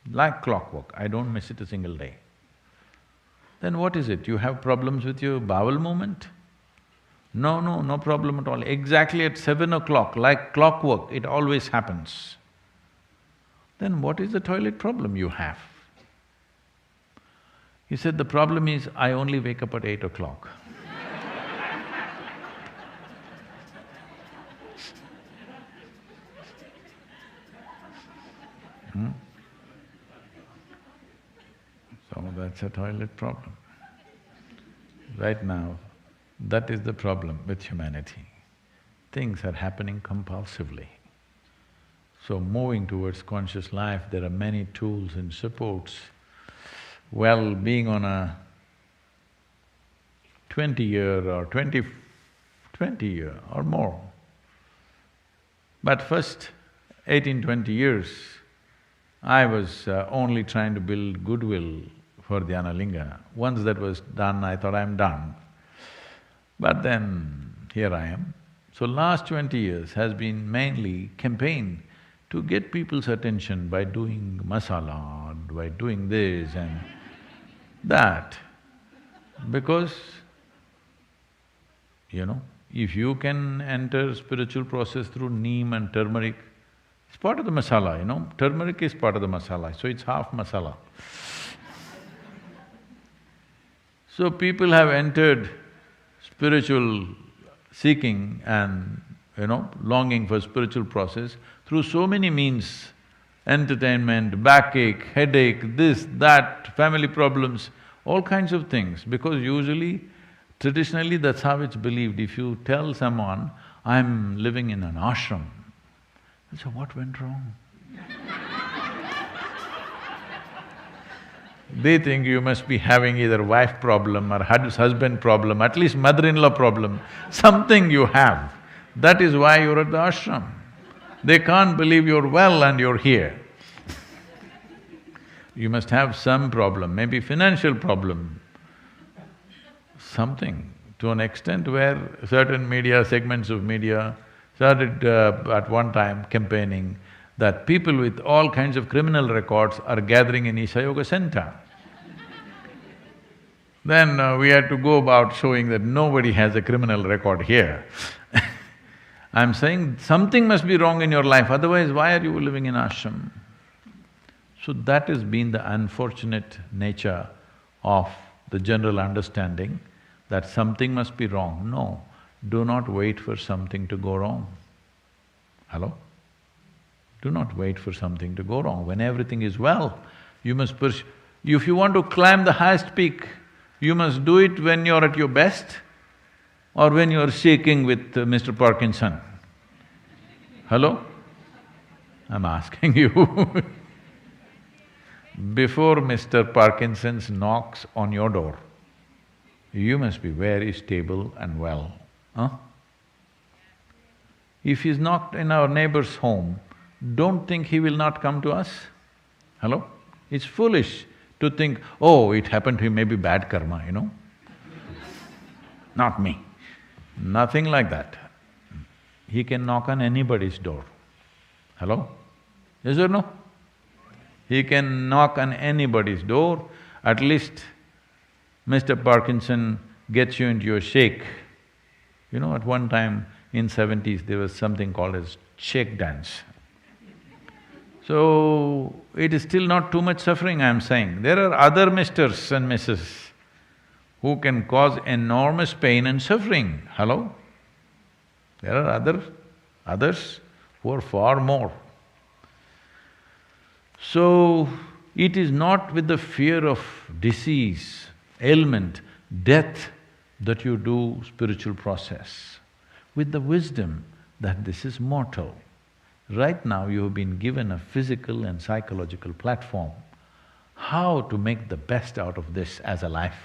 Like clockwork, I don't miss it a single day." Then what is it? You have problems with your bowel movement? No, no problem at all. Exactly at 7 o'clock, like clockwork, it always happens. Then what is the toilet problem you have? He said, "The problem is I only wake up at 8 o'clock." So that's a toilet problem. Right now, that is the problem with humanity. Things are happening compulsively. So moving towards conscious life, there are many tools and supports. Well, being on a 20-year or 20-year or more, but first 18-20 years, I was only trying to build goodwill for the Analinga. Once that was done, I thought I'm done. But then, here I am. So last 20 years has been mainly campaign to get people's attention by doing masala, by doing this and that. Because, if you can enter spiritual process through neem and turmeric, it's part of the masala, turmeric is part of the masala, so it's half masala. So people have entered spiritual seeking and, longing for spiritual process through so many means, entertainment, backache, headache, this, that, family problems, all kinds of things, because usually, traditionally that's how it's believed. If you tell someone, I'm living in an ashram, they'll say, what went wrong? They think you must be having either wife problem or husband problem, at least mother-in-law problem, something you have. That is why you're at the ashram. They can't believe you're well and you're here. You must have some problem, maybe financial problem, something, to an extent where certain media, segments of media started at one time campaigning that people with all kinds of criminal records are gathering in Isha Yoga Center. Then we had to go about showing that nobody has a criminal record here. I'm saying something must be wrong in your life, otherwise why are you living in ashram? So that has been the unfortunate nature of the general understanding that something must be wrong. No, do not wait for something to go wrong. Hello? Do not wait for something to go wrong. When everything is well, you must pursue. If you want to climb the highest peak, you must do it when you're at your best or when you're shaking with Mr. Parkinson. Hello? I'm asking you. Before Mr. Parkinson's knocks on your door, you must be very stable and well, huh? If he's knocked in our neighbor's home, don't think he will not come to us. Hello? It's foolish to think, oh, it happened to him, maybe bad karma, Not me. Nothing like that. He can knock on anybody's door. Hello? Yes or no? He can knock on anybody's door, at least Mr. Parkinson gets you into your shake. At one time in 70s, there was something called as shake dance. So, it is still not too much suffering, I'm saying. There are other misters and misses who can cause enormous pain and suffering. Hello? There are others who are far more. So, it is not with the fear of disease, ailment, death that you do spiritual process. With the wisdom that this is mortal. Right now you have been given a physical and psychological platform. How to make the best out of this as a life?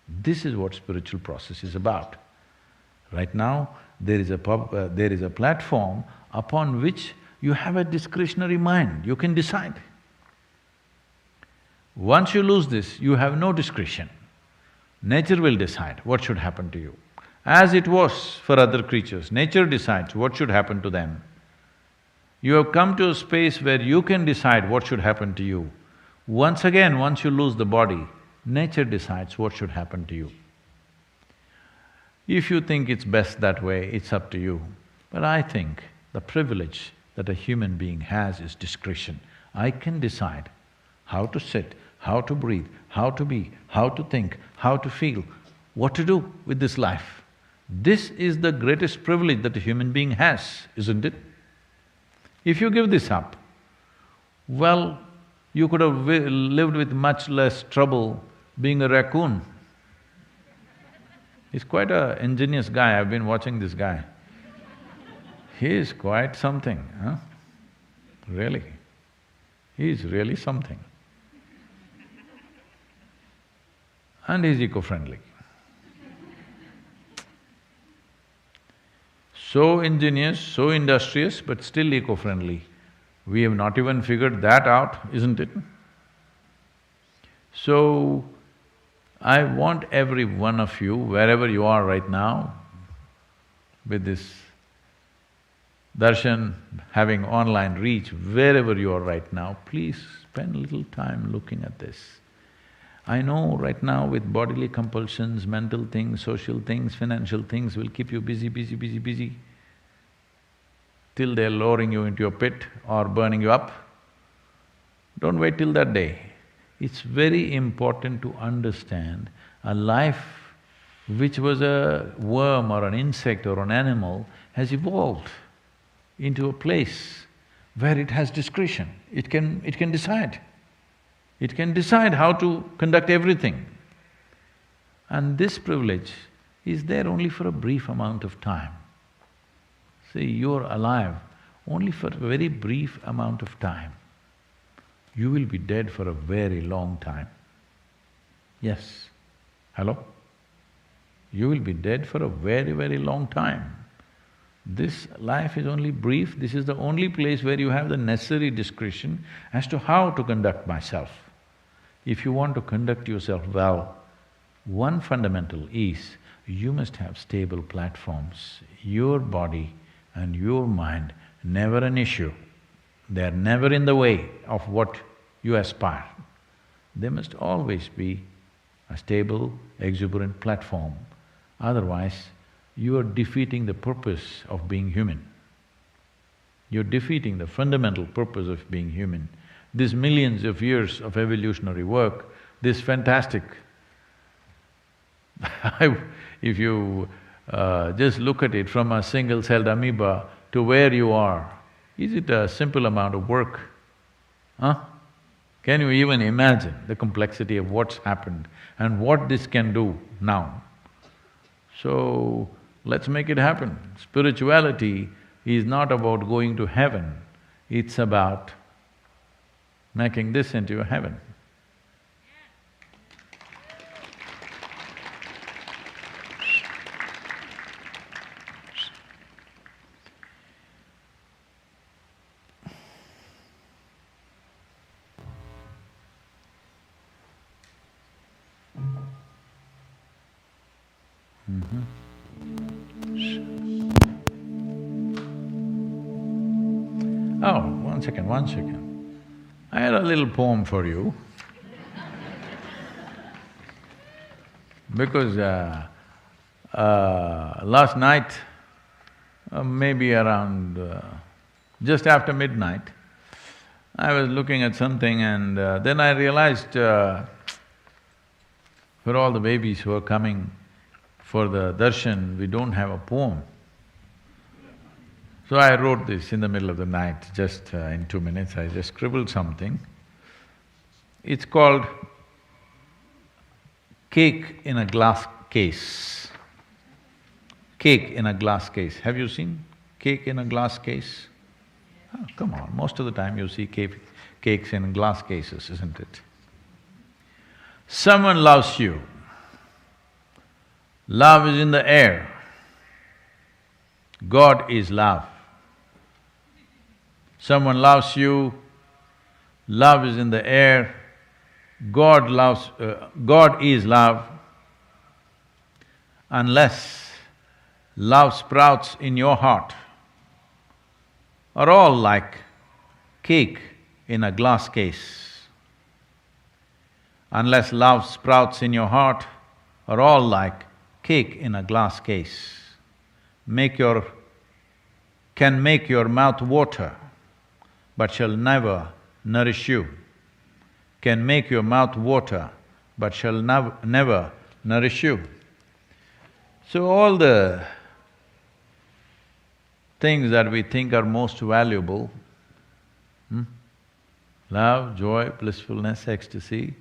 This is what spiritual process is about. Right now, there is a platform upon which you have a discretionary mind, you can decide. Once you lose this, you have no discretion. Nature will decide what should happen to you. As it was for other creatures, nature decides what should happen to them. You have come to a space where you can decide what should happen to you. Once again, once you lose the body, nature decides what should happen to you. If you think it's best that way, it's up to you. But I think the privilege that a human being has is discretion. I can decide how to sit, how to breathe, how to be, how to think, how to feel, what to do with this life. This is the greatest privilege that a human being has, isn't it? If you give this up, well, You could have lived with much less trouble being a raccoon. He's quite an ingenious guy, I've been watching this guy. He is quite something, huh? Really. He is really something. And he's eco-friendly. So ingenious, so industrious, but still eco-friendly. We have not even figured that out, isn't it? So, I want every one of you, wherever you are right now, with this darshan having online reach, wherever you are right now, please spend a little time looking at this. I know right now with bodily compulsions, mental things, social things, financial things will keep you busy, till they're lowering you into your pit or burning you up. Don't wait till that day. It's very important to understand a life which was a worm or an insect or an animal has evolved into a place where it has discretion. It can decide. It can decide how to conduct everything. And this privilege is there only for a brief amount of time. See, you're alive only for a very brief amount of time. You will be dead for a very long time. Yes. Hello? You will be dead for a very, very long time. This life is only brief, this is the only place where you have the necessary discretion as to how to conduct myself. If you want to conduct yourself well, one fundamental is you must have stable platforms. Your body and your mind, never an issue. They are never in the way of what you aspire. There must always be a stable, exuberant platform. Otherwise, you are defeating the purpose of being human. You're defeating the fundamental purpose of being human. These millions of years of evolutionary work, this fantastic if you just look at it from a single-celled amoeba to where you are, is it a simple amount of work? Huh? Can you even imagine the complexity of what's happened and what this can do now? So, let's make it happen. Spirituality is not about going to heaven, it's about making this into a heaven. Oh, one second. I had a little poem for you. Because last night, maybe around just after midnight, I was looking at something and then I realized for all the babies who are coming for the darshan, we don't have a poem. So I wrote this in the middle of the night, just in 2 minutes, I just scribbled something. It's called Cake in a Glass Case. Cake in a glass case. Have you seen cake in a glass case? Oh, come on, most of the time you see cakes in glass cases, isn't it? Someone loves you. Love is in the air. God is love. Someone loves you, love is in the air, God is love. Unless love sprouts in your heart, are all like cake in a glass case. Unless love sprouts in your heart, are all like cake in a glass case. Can make your mouth water, but shall never nourish you. Can make your mouth water, but shall never nourish you. So all the things that we think are most valuable, Love, joy, blissfulness, ecstasy,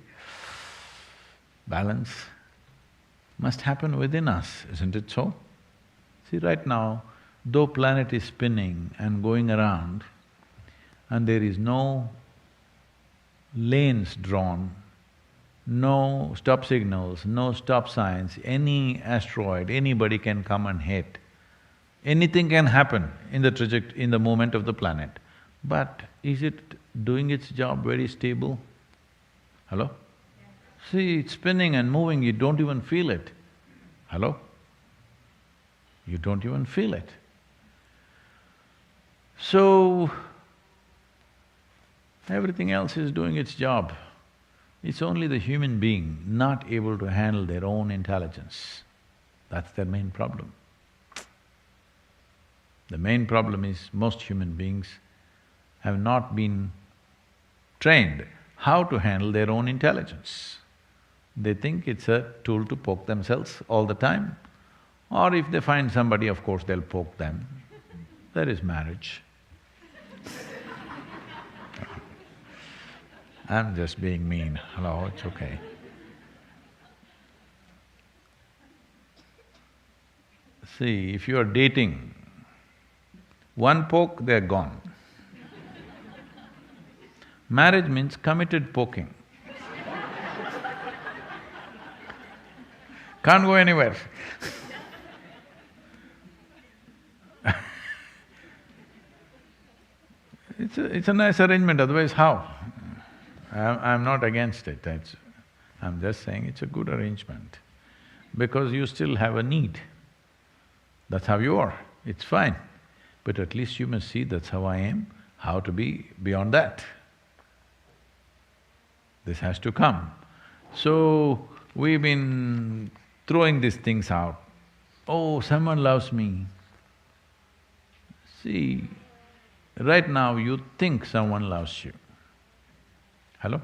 balance must happen within us, isn't it so? See, right now, though planet is spinning and going around and there is no lanes drawn, no stop signals, no stop signs, any asteroid, anybody can come and hit. Anything can happen in in the movement of the planet. But is it doing its job very stable? Hello? See, it's spinning and moving, you don't even feel it. Hello? You don't even feel it. So, everything else is doing its job. It's only the human being not able to handle their own intelligence. That's their main problem. The main problem is most human beings have not been trained how to handle their own intelligence. They think it's a tool to poke themselves all the time, or if they find somebody, of course, they'll poke them. That is marriage. I'm just being mean, hello, it's okay. See, if you are dating, one poke, they're gone. Marriage means committed poking. Can't go anywhere. It's a nice arrangement, otherwise how? I'm not against it, I'm just saying it's a good arrangement because you still have a need. That's how you are, it's fine. But at least you must see that's how I am, how to be beyond that. This has to come. So, we've been throwing these things out. Oh, someone loves me. See, right now you think someone loves you. Hello?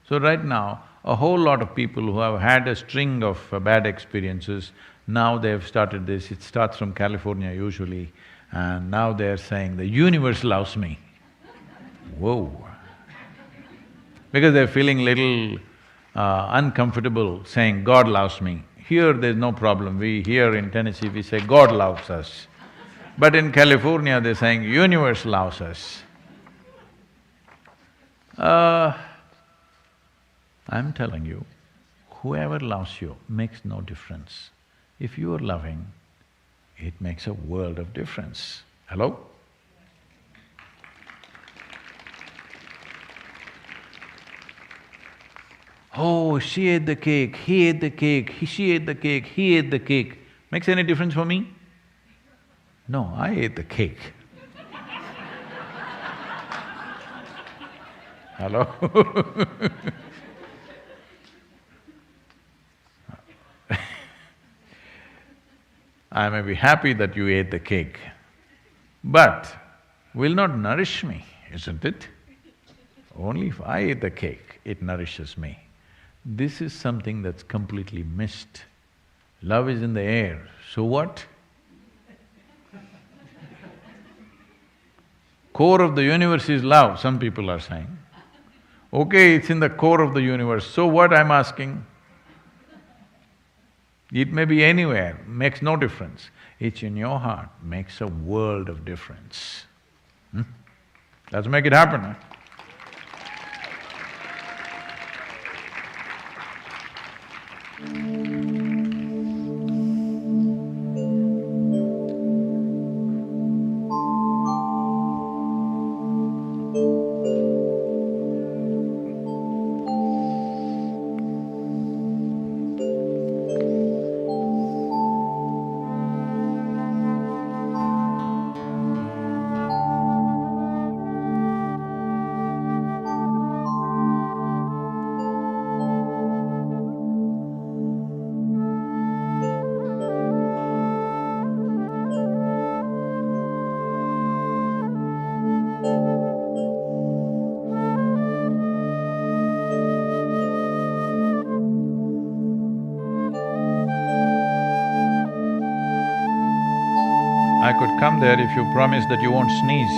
So right now, a whole lot of people who have had a string of bad experiences, now they've started this, it starts from California usually, and now they're saying, the universe loves me. Whoa! Because they're feeling little uncomfortable saying, God loves me. Here there's no problem, here in Tennessee we say, God loves us. But in California they're saying, universe loves us. I'm telling you, whoever loves you makes no difference. If you are loving, it makes a world of difference. Hello? Oh, she ate the cake, he ate the cake, she ate the cake, he ate the cake. Makes any difference for me? No, I ate the cake. Hello? I may be happy that you ate the cake, but will not nourish me, isn't it? Only if I eat the cake, it nourishes me. This is something that's completely missed. Love is in the air, so what? Core of the universe is love, some people are saying. Okay, it's in the core of the universe, so what I'm asking? It may be anywhere, makes no difference. It's in your heart, makes a world of difference. Let's make it happen, huh? I could come there if you promise that you won't sneeze.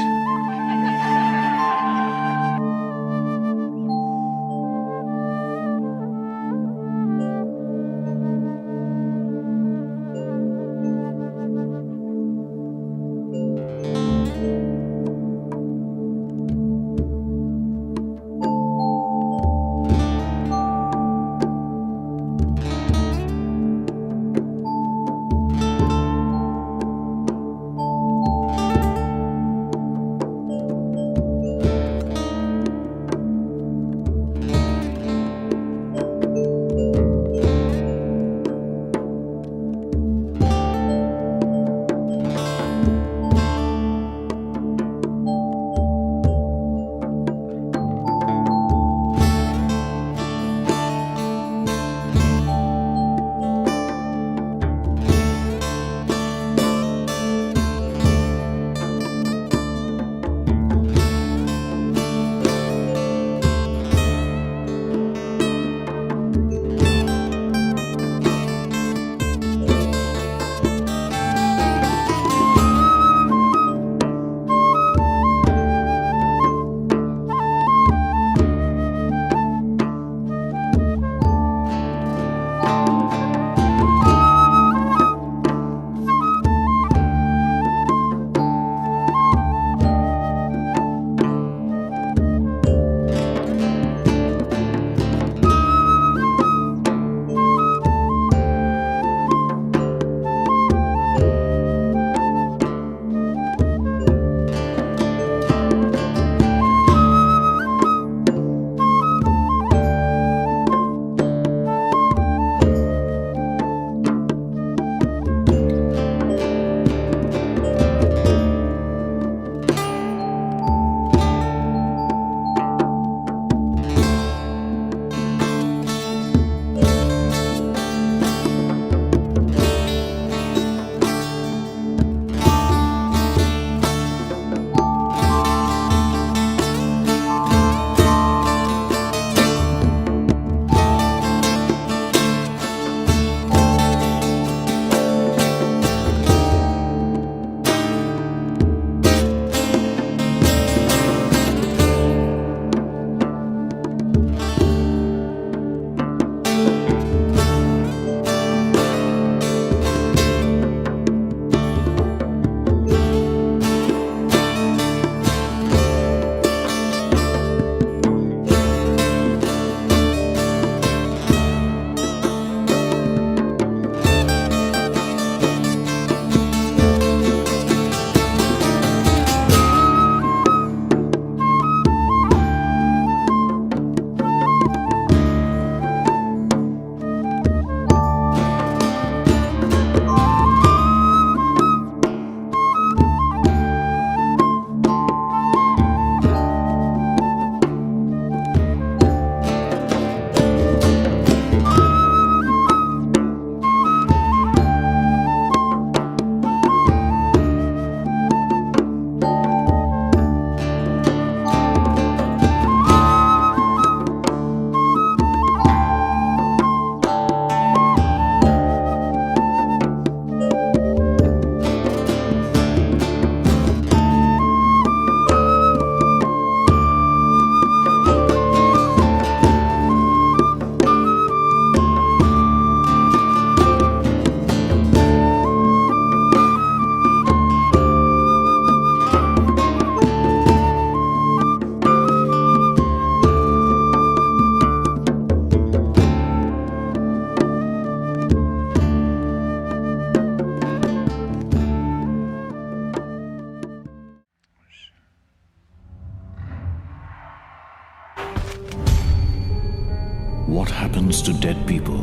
happens to dead people?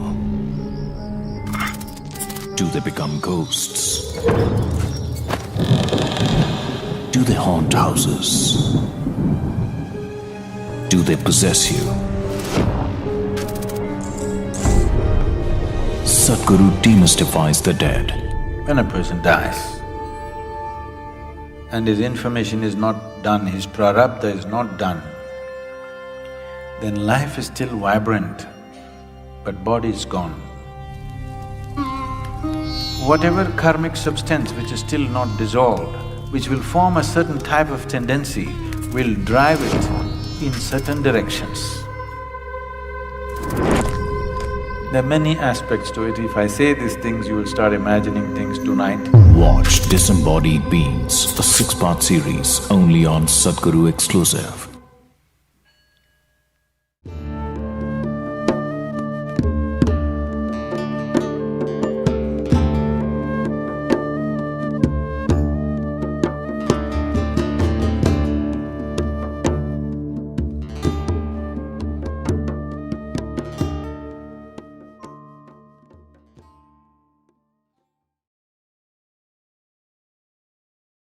Do they become ghosts? Do they haunt houses? Do they possess you? Sadhguru demystifies the dead. When a person dies and his information is not done, his prarabdha is not done, then life is still vibrant, but body is gone. Whatever karmic substance which is still not dissolved, which will form a certain type of tendency, will drive it in certain directions. There are many aspects to it. If I say these things, you will start imagining things tonight. Watch Disembodied Beings, a 6-part series only on Sadhguru exclusive.